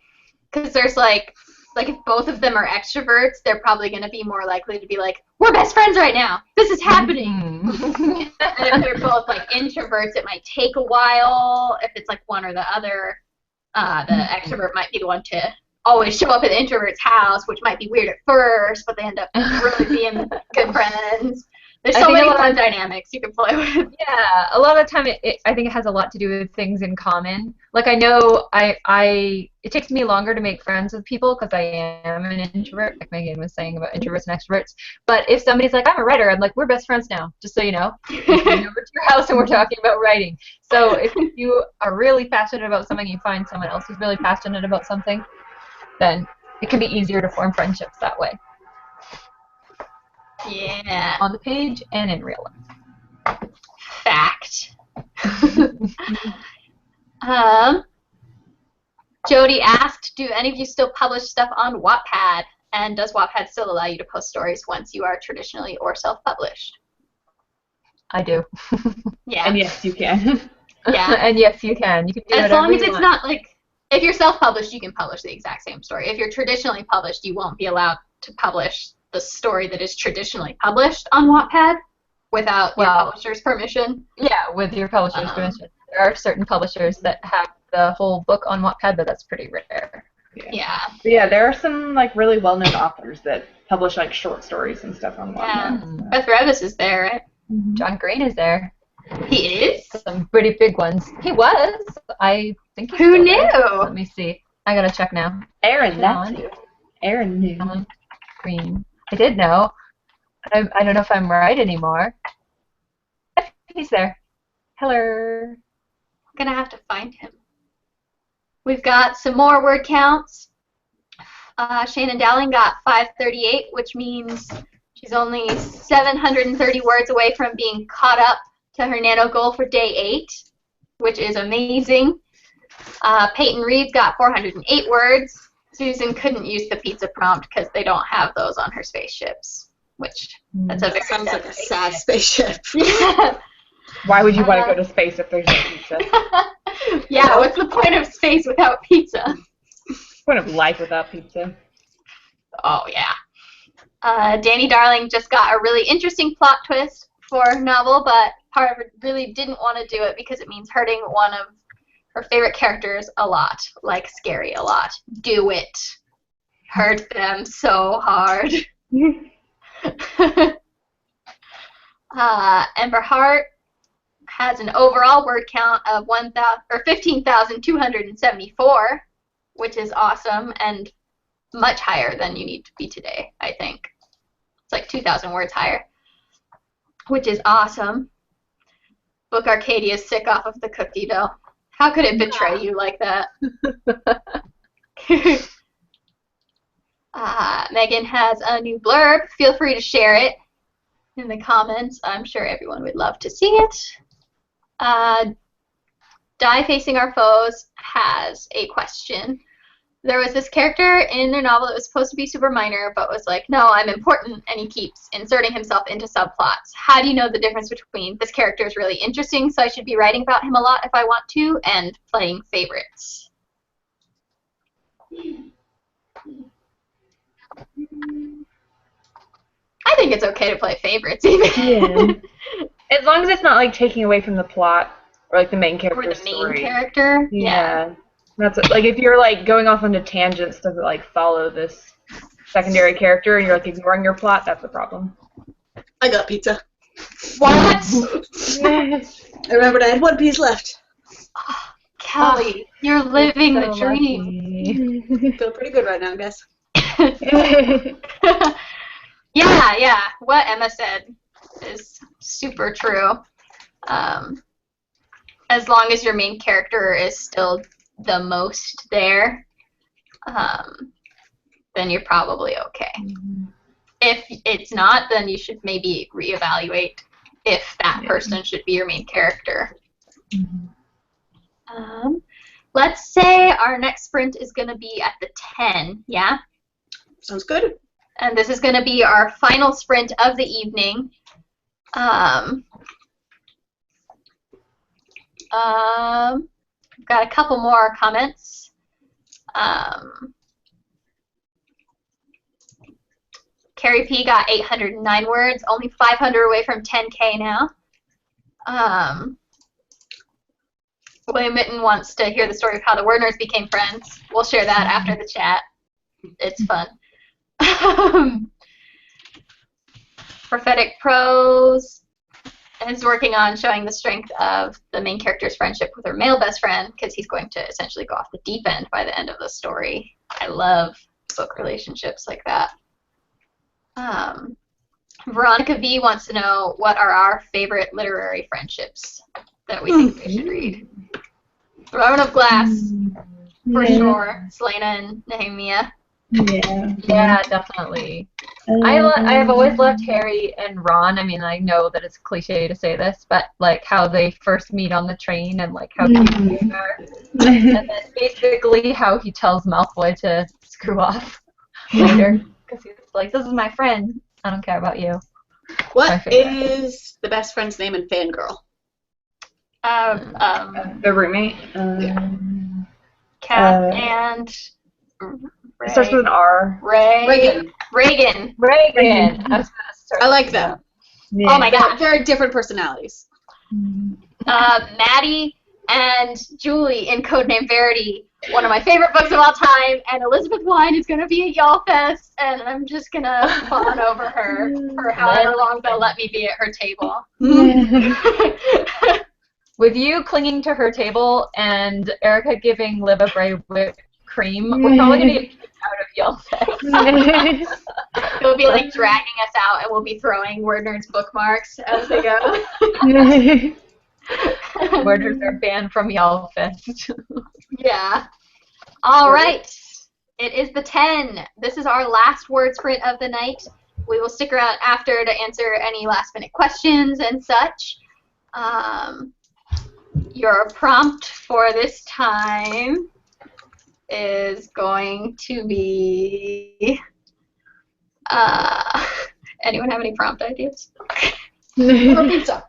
because there's like if both of them are extroverts, they're probably going to be more likely to be like, we're best friends right now. This is happening. Mhm. And if they're both like introverts, it might take a while. If it's like one or the other, the extrovert might be the one to always show up at the introvert's house, which might be weird at first, but they end up really being good friends. There's I so think a many lot fun of- dynamics you can play with. Yeah, a lot of the time I think it has a lot to do with things in common. Like I know it takes me longer to make friends with people because I am an introvert, like Megan was saying about introverts and extroverts. But if somebody's like, I'm a writer, I'm like, we're best friends now, just so you know. I'm coming over to your house and we're talking about writing. So if you are really passionate about something, you find someone else who's really passionate about something, then it can be easier to form friendships that way. Yeah. On the page and in real life. Fact. Jody asked, do any of you still publish stuff on Wattpad? And does Wattpad still allow you to post stories once you are traditionally or self-published? I do. Yeah. And yes, you can. Yeah. And yes, you can. You can do As long whatever as you it's want. not like, if you're self-published, you can publish the exact same story. If you're traditionally published, you won't be allowed to publish the story that is traditionally published on Wattpad without your publisher's permission. Yeah, with your publisher's permission. There are certain publishers that have the whole book on Wattpad, but that's pretty rare. Yeah. But yeah, there are some like really well-known authors that publish like short stories and stuff on Yeah. Wattpad. Beth Revis is there, right? John Green is there. He is? Some pretty big ones. He was. I think he's Who still knew? there. Let me see. I gotta check now. Aaron, John. that's it. Aaron knew. John Green. I did know. I don't know if I'm right anymore. He's there. Hello. I'm gonna have to find him. We've got some more word counts. Shannon Dowling got 538, which means she's only 730 words away from being caught up to her nano goal for day 8, which is amazing. Peyton Reed's got 408 words. Susan couldn't use the pizza prompt because they don't have those on her spaceships, which that's a very Sounds sad like a sad spaceship. Yeah. Why would you want to go to space if there's no pizza? Yeah, what's the point of space without pizza? Point of life without pizza. Oh, yeah. Danny Darling just got a really interesting plot twist for her novel, but Harvard really didn't want to do it because it means hurting one of her favorite characters a lot, like Scary a lot. Do it. Hurt them so hard. Ember Hart has an overall word count of 15,274, which is awesome and much higher than you need to be today, I think. It's like 2,000 words higher, which is awesome. Book Arcadia is sick off of the cookie dough. How could it betray you like that? Megan has a new blurb. Feel free to share it in the comments. I'm sure everyone would love to see it. Die Facing Our Foes has a question. There was this character in their novel that was supposed to be super minor, but was like, no, I'm important, and he keeps inserting himself into subplots. How do you know the difference between this character is really interesting, so I should be writing about him a lot if I want to, and playing favorites? I think it's okay to play favorites, even. Yeah. As long as it's not like taking away from the plot or like the main Or character's the main story. character. Yeah. That's what, like if you're like going off onto tangents to like follow this secondary character and you're like ignoring your plot, that's the problem. I got pizza. What? I remembered I had one piece left. Kelly, you're living the So dream. lucky. Feel pretty good right now, guys. Yeah. What Emma said is super true. As long as your main character is still the most there, then you're probably okay. If it's not, then you should maybe reevaluate if that person should be your main character. Let's say our next sprint is going to be at the 10, yeah? Sounds good. And this is going to be our final sprint of the evening. Got a couple more comments. Carrie P got 809 words, only 500 away from 10K now. William Mitten wants to hear the story of how the Werners became friends. We'll share that after the chat. It's fun. Prophetic Prose is working on showing the strength of the main character's friendship with her male best friend, because he's going to essentially go off the deep end by the end of the story. I love book relationships like that. Veronica V wants to know what are our favorite literary friendships that we think they should read. Throne of Glass, for sure. Selena and Nehemia. Yeah, definitely. I have always loved Harry and Ron. I mean, I know that it's cliche to say this, but like how they first meet on the train and like how cute they are. And then basically how he tells Malfoy to screw off later. Because he's like, this is my friend. I don't care about you. What is the best friend's name in Fangirl? The roommate. Kat and Ray. It starts with an R. Reagan. Reagan. I was gonna start I like them. Yeah. Oh my god. Very different personalities. Maddie and Julie in Codename Verity, one of my favorite books of all time, and Elizabeth Wine is going to be at Y'all Fest, and I'm just going to fawn over her for however long they'll let me be at her table. With you clinging to her table and Erica giving Liv a Bray whipped cream, we're probably going to get kicked out of Y'all Fest. They'll be like dragging us out, and we'll be throwing Word Nerds bookmarks as they go. Murders are banned from Y'all Fest. Yeah. All right. It is the 10. This is our last word sprint of the night. We will stick around after to answer any last-minute questions and such. Your prompt for this time is going to be... anyone have any prompt ideas? Or pizza.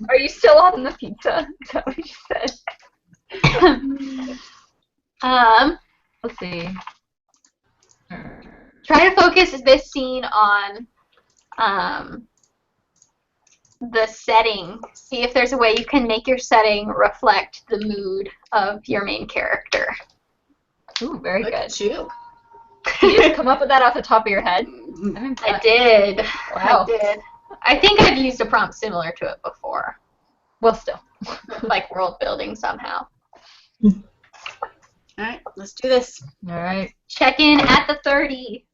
Are you still on the pizza? Is that what you said? Let's see. Try to focus this scene on the setting. See if there's a way you can make your setting reflect the mood of your main character. Ooh, very Look good. at you. Did you just come up with that off the top of your head? I'm I impressed. did. Wow. I did. I think I've used a prompt similar to it before, Well, still. like world building somehow. All right, let's do this. All right. Check in at the 30.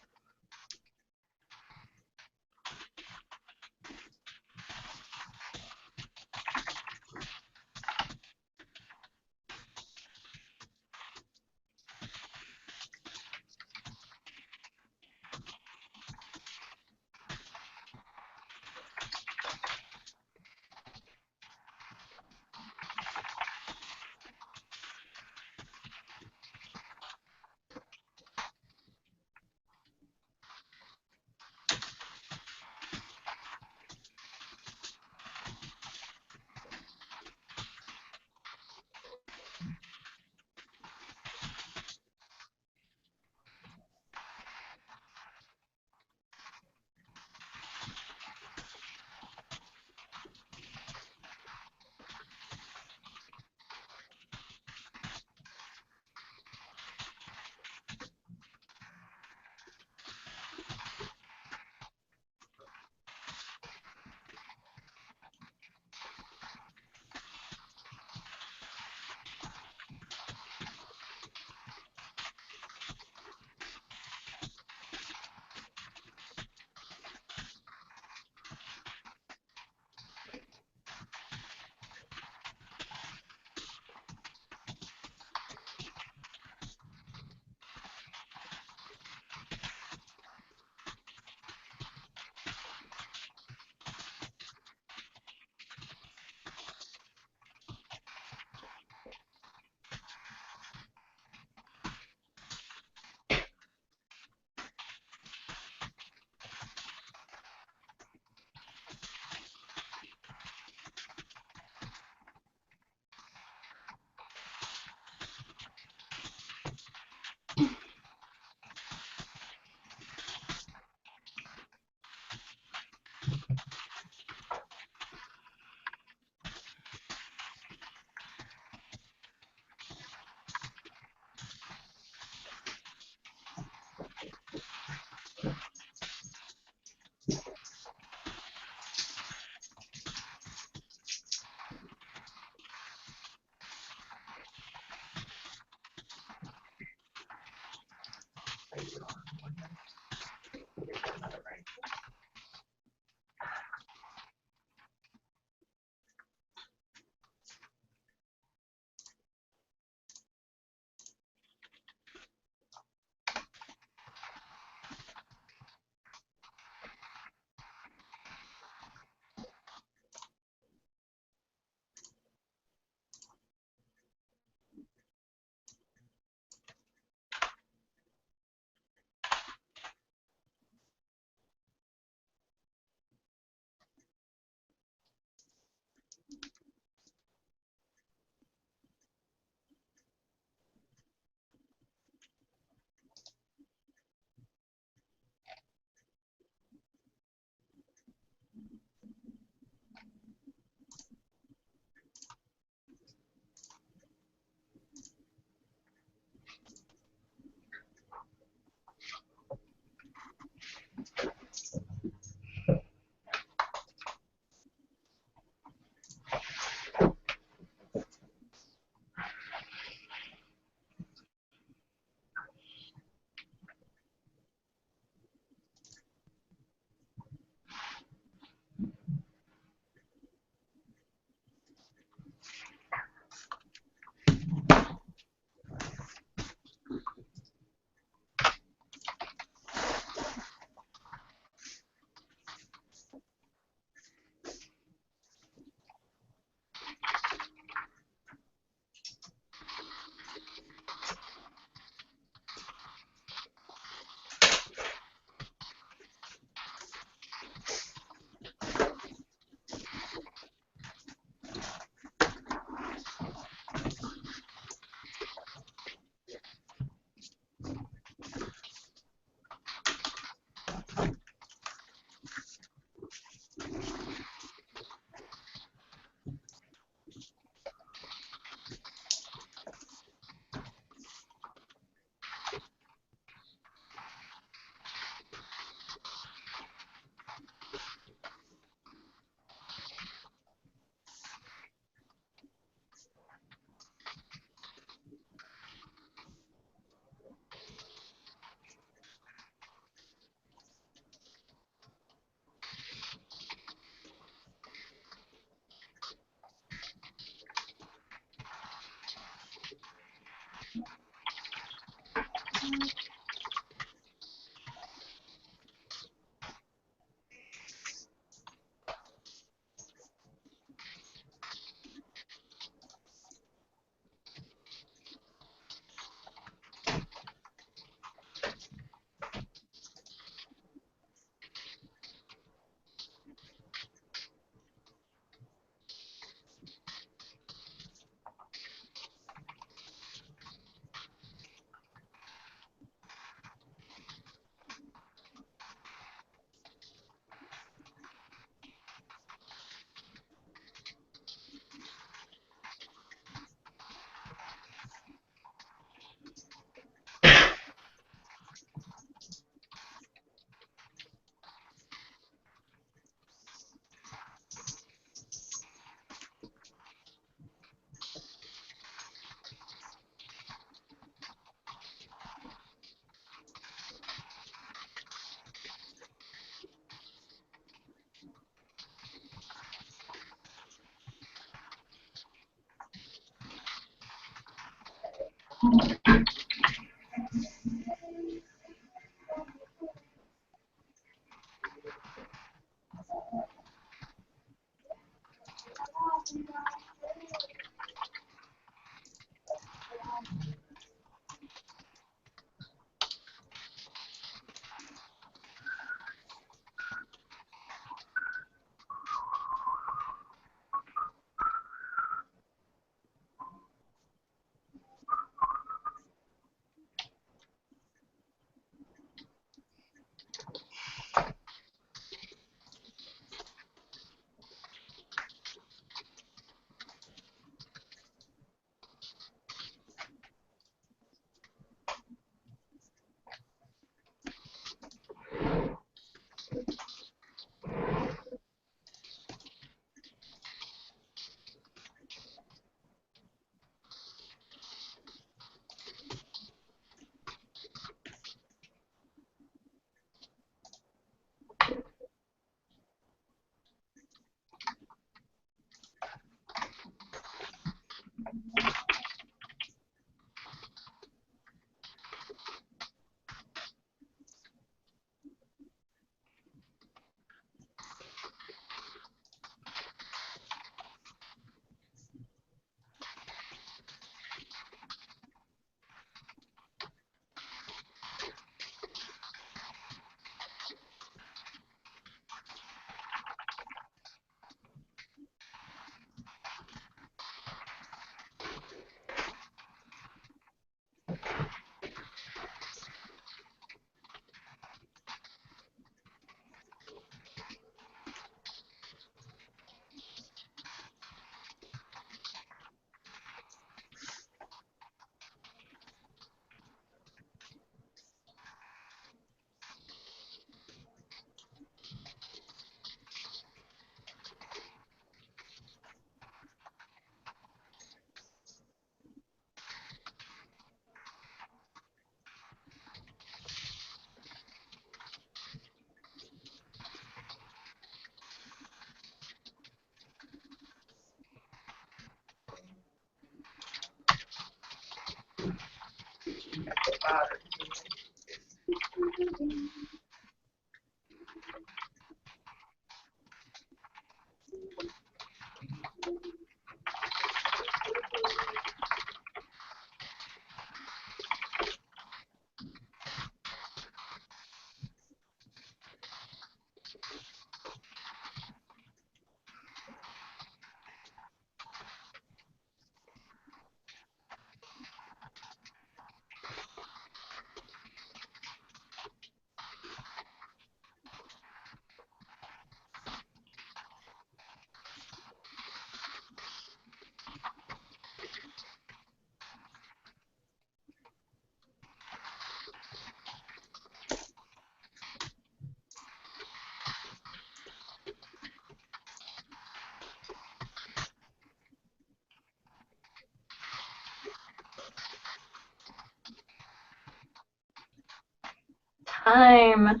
Time.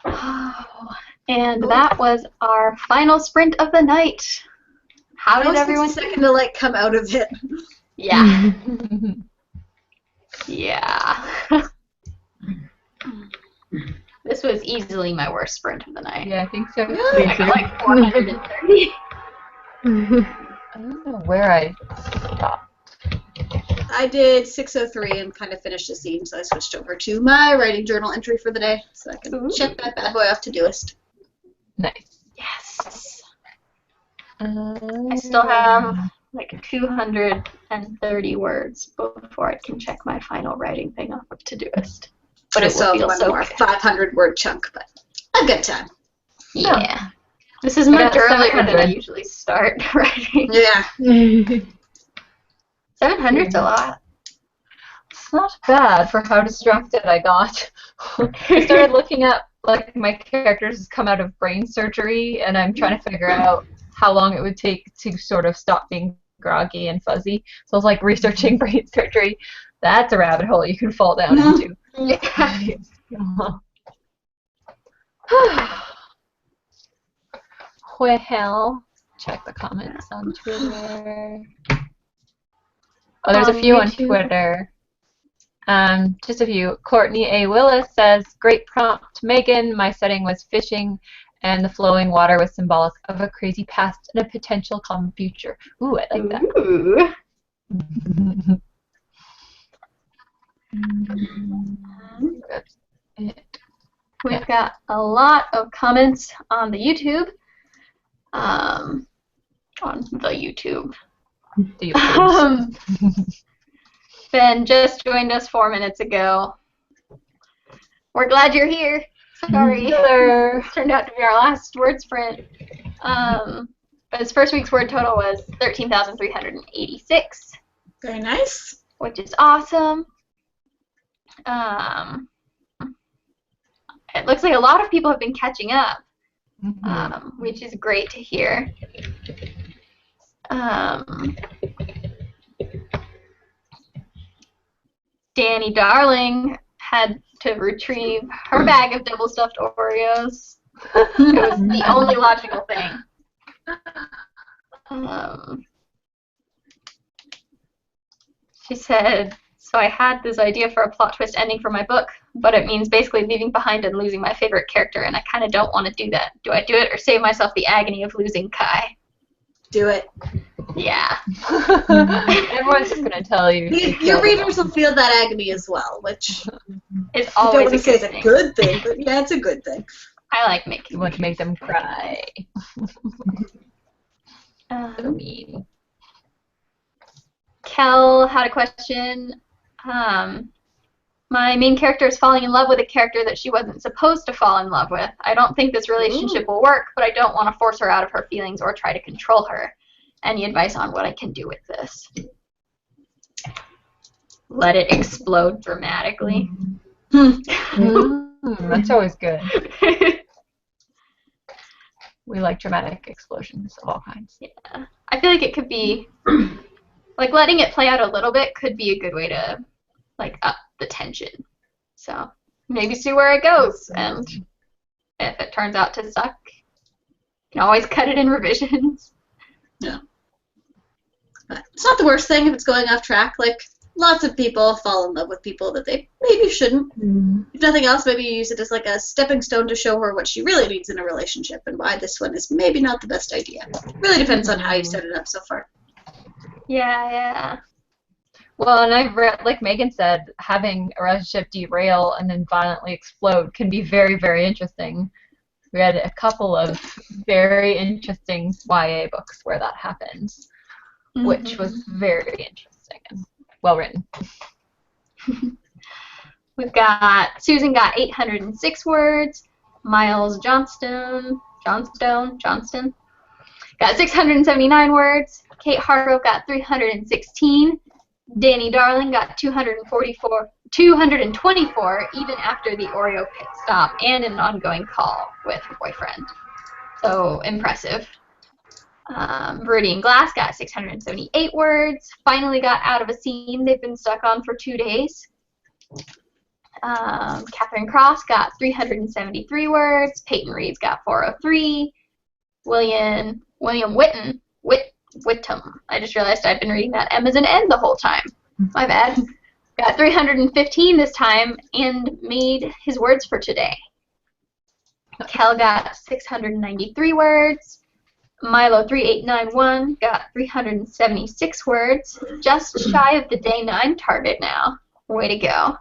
Oh, And that was our final sprint of the night. How did everyone? Second to like come out of it. Yeah. Yeah. This was easily my worst sprint of the night. Yeah, I think so. I got like 430. I don't know where I stopped. I did 603 and kind of finished the scene, so I switched over to my writing journal entry for the day, so I can check that bad boy off Todoist. Nice. Yes. I still have like 230 words before I can check my final writing thing off of Todoist. But I it still will have feel one so more good. 500-word chunk, but a good time. Yeah. This is much earlier than I usually start writing. Yeah. 700's a lot. It's not bad for how distracted I got. I started looking up, like, my characters come out of brain surgery, and I'm trying to figure out how long it would take to sort of stop being groggy and fuzzy. So I was, like, researching brain surgery. That's a rabbit hole you can fall down into. Yeah. Well, check the comments on Twitter. Oh, there's a few on Twitter. Just a few. Courtney A. Willis says, great prompt, Megan. My setting was fishing, and the flowing water was symbolic of a crazy past and a potential calm future. Ooh, I like that. Ooh. That's it. We've got a lot of comments on the YouTube. On the YouTube. Ben just joined us 4 minutes ago. We're glad you're here. Sorry. This turned out to be our last word sprint. But his first week's word total was 13,386. Very nice. Which is awesome. It looks like a lot of people have been catching up, which is great to hear. Danny Darling had to retrieve her bag of double stuffed Oreos. It was the only logical thing. She said, so I had this idea for a plot twist ending for my book, but it means basically leaving behind and losing my favorite character, and I kind of don't want to do that. Do I do it or save myself the agony of losing Kai? Do it. Yeah. Everyone's just going to tell you. Your readers will feel that agony as well, which is always a good thing. It's a good thing, but yeah, it's a good thing. I like making You want to make them cry. So mean. Kel had a question. My main character is falling in love with a character that she wasn't supposed to fall in love with. I don't think this relationship will work, but I don't want to force her out of her feelings or try to control her. Any advice on what I can do with this? Let it explode dramatically. That's always good. We like dramatic explosions of all kinds. Yeah. I feel like it could be, like, letting it play out a little bit could be a good way to, like, up the tension. So maybe see where it goes, and if it turns out to suck, you can always cut it in revisions. Yeah. But it's not the worst thing if it's going off track. Like, lots of people fall in love with people that they maybe shouldn't. If nothing else, maybe you use it as like a stepping stone to show her what she really needs in a relationship and why this one is maybe not the best idea. Really depends on how you set it up so far. Yeah. Well, and I've read, like Megan said, having a relationship derail and then violently explode can be very, very interesting. We had a couple of very interesting YA books where that happens, which was very interesting and well written. We've got Susan got 806 words. Miles Johnston got 679 words. Kate Hargrove got 316. Danny Darling got 224, even after the Oreo pit stop and an ongoing call with her boyfriend. So impressive. Viridian Glass got 678 words. Finally got out of a scene they've been stuck on for 2 days. Catherine Cross got 373 words. Peyton Reed's got 403. William Whittam. I just realized I've been reading that M as an N the whole time. My bad. Got 315 this time and made his words for today. Kel got 693 words. Milo3891 got 376 words, just shy of the day 9 target now. Way to go.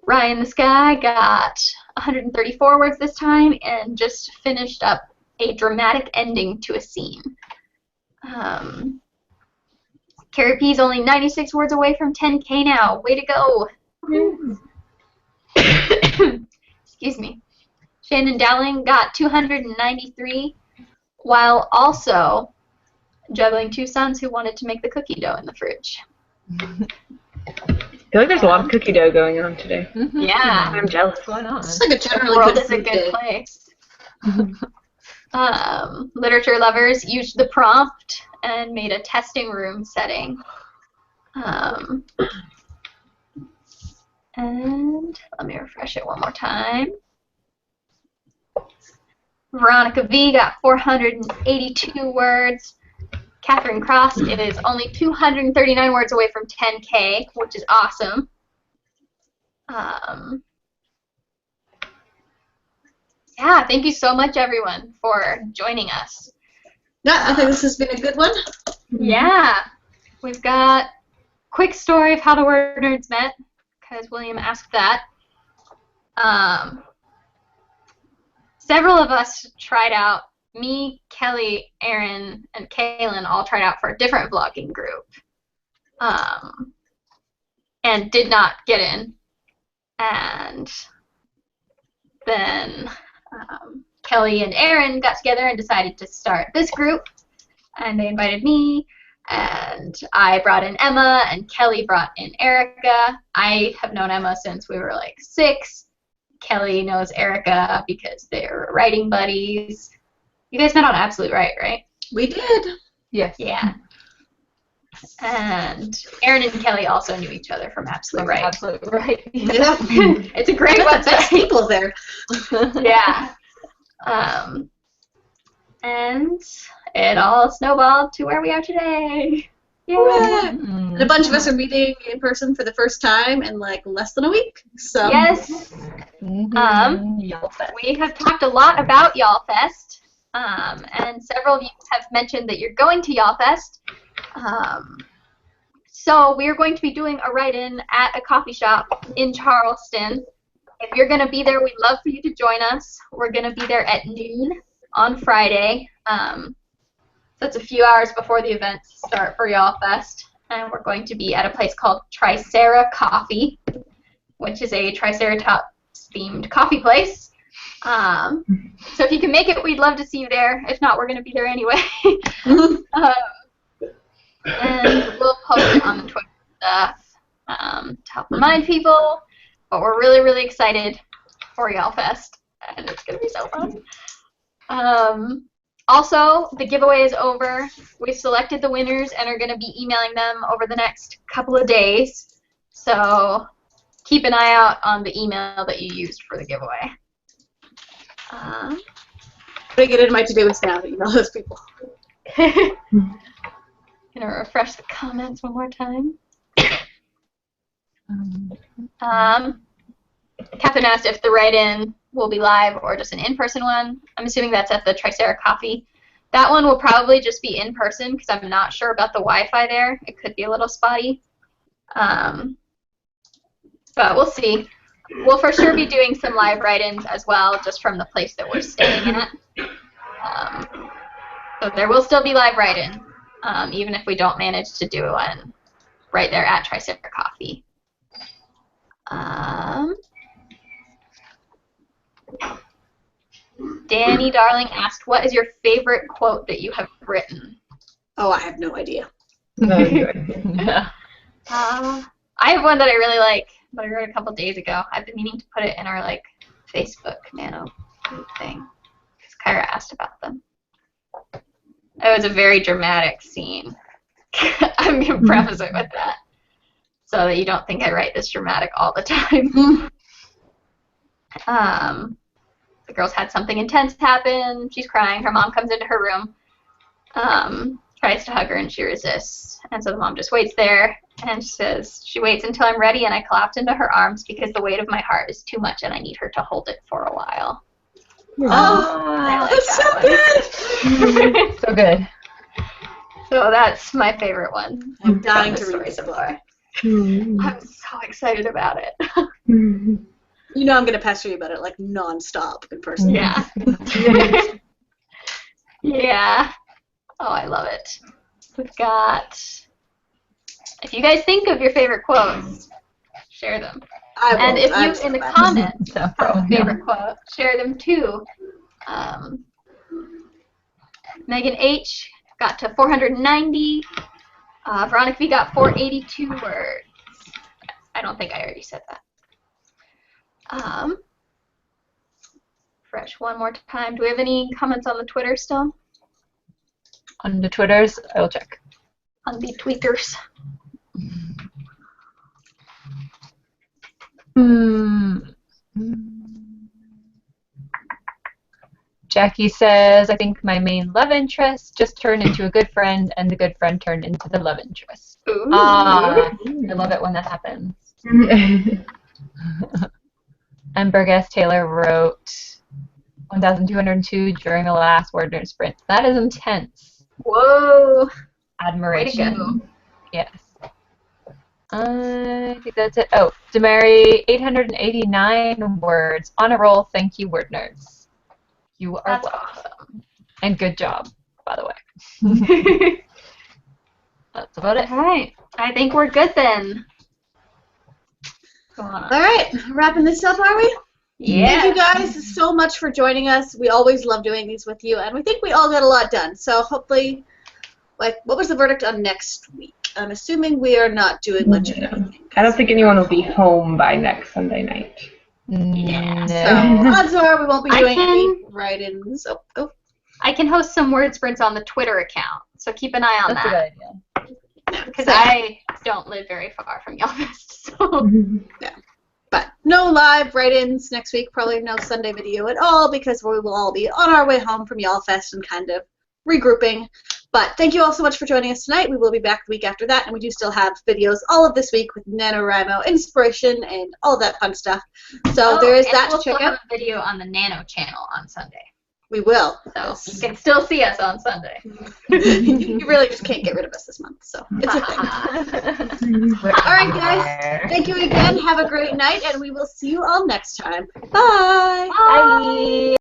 Ryan the Sky got 134 words this time and just finished up a dramatic ending to a scene. Carrie P's only 96 words away from 10K now. Way to go. Excuse me. Shannon Dowling got 293 while also juggling 2 sons who wanted to make the cookie dough in the fridge. I feel like there's a lot of cookie dough going on today. Yeah. I'm jealous. What's going on? It's like a The generally world good is a food good day. place. Literature lovers used the prompt and made a testing room setting. And let me refresh it one more time. Veronica V got 482 words. Catherine Cross is only 239 words away from 10K, which is awesome. Yeah, thank you so much, everyone, for joining us. Yeah, I think this has been a good one. Yeah, we've got a quick story of how the Word Nerds met, because William asked that. Several of us tried out, me, Kelly, Aaron, and Kaylin all tried out for a different vlogging group, and did not get in. And then Kelly and Aaron got together and decided to start this group, and they invited me, and I brought in Emma, and Kelly brought in Erica. I have known Emma since we were like 6. Kelly knows Erica because they're writing buddies. You guys met on Absolute right? We did. Yes. Yeah. And Aaron and Kelly also knew each other from Absolute Right. Absolutely right. Yeah. It's a great The best website. people there. Yeah. And it all snowballed to where we are today. Yeah. Mm. And a bunch of us are meeting in person for the first time in like less than a week. So Yes. Y'all We have talked a lot about Y'all Fest, and several of you have mentioned that you're going to Y'all Fest. So we are going to be doing a write-in at a coffee shop in Charleston. If you're going to be there, we'd love for you to join us. We're going to be there at noon on Friday. So it's a few hours before the events start for Y'all Fest. And we're going to be at a place called Tricera Coffee, which is a Triceratops-themed coffee place. So if you can make it, we'd love to see you there. If not, we're going to be there anyway. And we'll post it on the Twitter stuff to help remind people. But we're really, really excited for Y'all Fest, and it's going to be so fun. Also, the giveaway is over. We've selected the winners and are going to be emailing them over the next couple of days. So keep an eye out on the email that you used for the giveaway. I'm gonna get into my to-do list now to email those people. Gonna refresh the comments one more time. Catherine asked if the write-in will be live or just an in-person one. I'm assuming that's at the Tricera Coffee. That one will probably just be in person because I'm not sure about the Wi-Fi there. It could be a little spotty. But we'll see. We'll for sure be doing some live write-ins as well, just from the place that we're staying at. So there will still be live write-in, even if we don't manage to do one right there at Tricera Coffee. Danny Darling asked, what is your favorite quote that you have written? Oh, I have no idea. Yeah. I have one that I really like, but I wrote a couple days ago. I've been meaning to put it in our Facebook Nano group thing, because Kyra asked about them. It was a very dramatic scene. I'm going to preface it with that. so that you don't think I write this dramatic all the time. The girls had something intense happen. She's crying. Her mom comes into her room, tries to hug her, and she resists. And so the mom just waits there, and she waits until I'm ready, and I collapse into her arms because the weight of my heart is too much, and I need her to hold it for a while. Oh, that's so good. So good. So that's my favorite one. I'm dying to from read the this story so book. far. I'm so excited about it. You know I'm going to pester you about it like nonstop in person. Yeah. Yeah. Oh, I love it. We've got. If you guys think of your favorite quotes, share them. And if you in the comments have a favorite quote, share them too. Megan H got to 490. Veronica V got 482 words. I don't think I already said that. Fresh one more time. Do we have any comments on the Twitter still? On the Twitters, I will check. On the tweeters. Jackie says, I think my main love interest just turned into a good friend, and the good friend turned into the love interest. Ooh. I love it when that happens. And Burgess Taylor wrote 1,202 during the last Wordner sprint. That is intense. Whoa. Admiration. Way to go. Yes. I think that's it. Oh, Demary, 889 words. On a roll. Thank you, word nerds. You are That's welcome. awesome. And good job, by the way. That's about it. All right. I think we're good then. Go on. All right, wrapping this up, are we? Yeah. Thank you guys so much for joining us. We always love doing these with you, and we think we all got a lot done. So hopefully, like, what was the verdict on next week? I'm assuming we are not doing much of anything. I don't think anyone will be home by next Sunday night. Yeah. No. Odds are we won't be I doing can- any write-ins. Oh. I can host some word sprints on the Twitter account, so keep an eye on That's a that. good idea. Because I don't live very far from Yellowfest, so. But no live write-ins next week, probably no Sunday video at all, because we will all be on our way home from Y'allfest and kind of regrouping. But thank you all so much for joining us tonight. We will be back the week after that, and we do still have videos all of this week with NaNoWriMo inspiration and all that fun stuff. So there is that to check We'll out. have a video on the Nano channel on Sunday, We will. so Yes. you can still see us on Sunday. You really just can't get rid of us this month, so it's a thing. All right, guys. Thank you again. Have a great night, and we will see you all next time. Bye. Bye.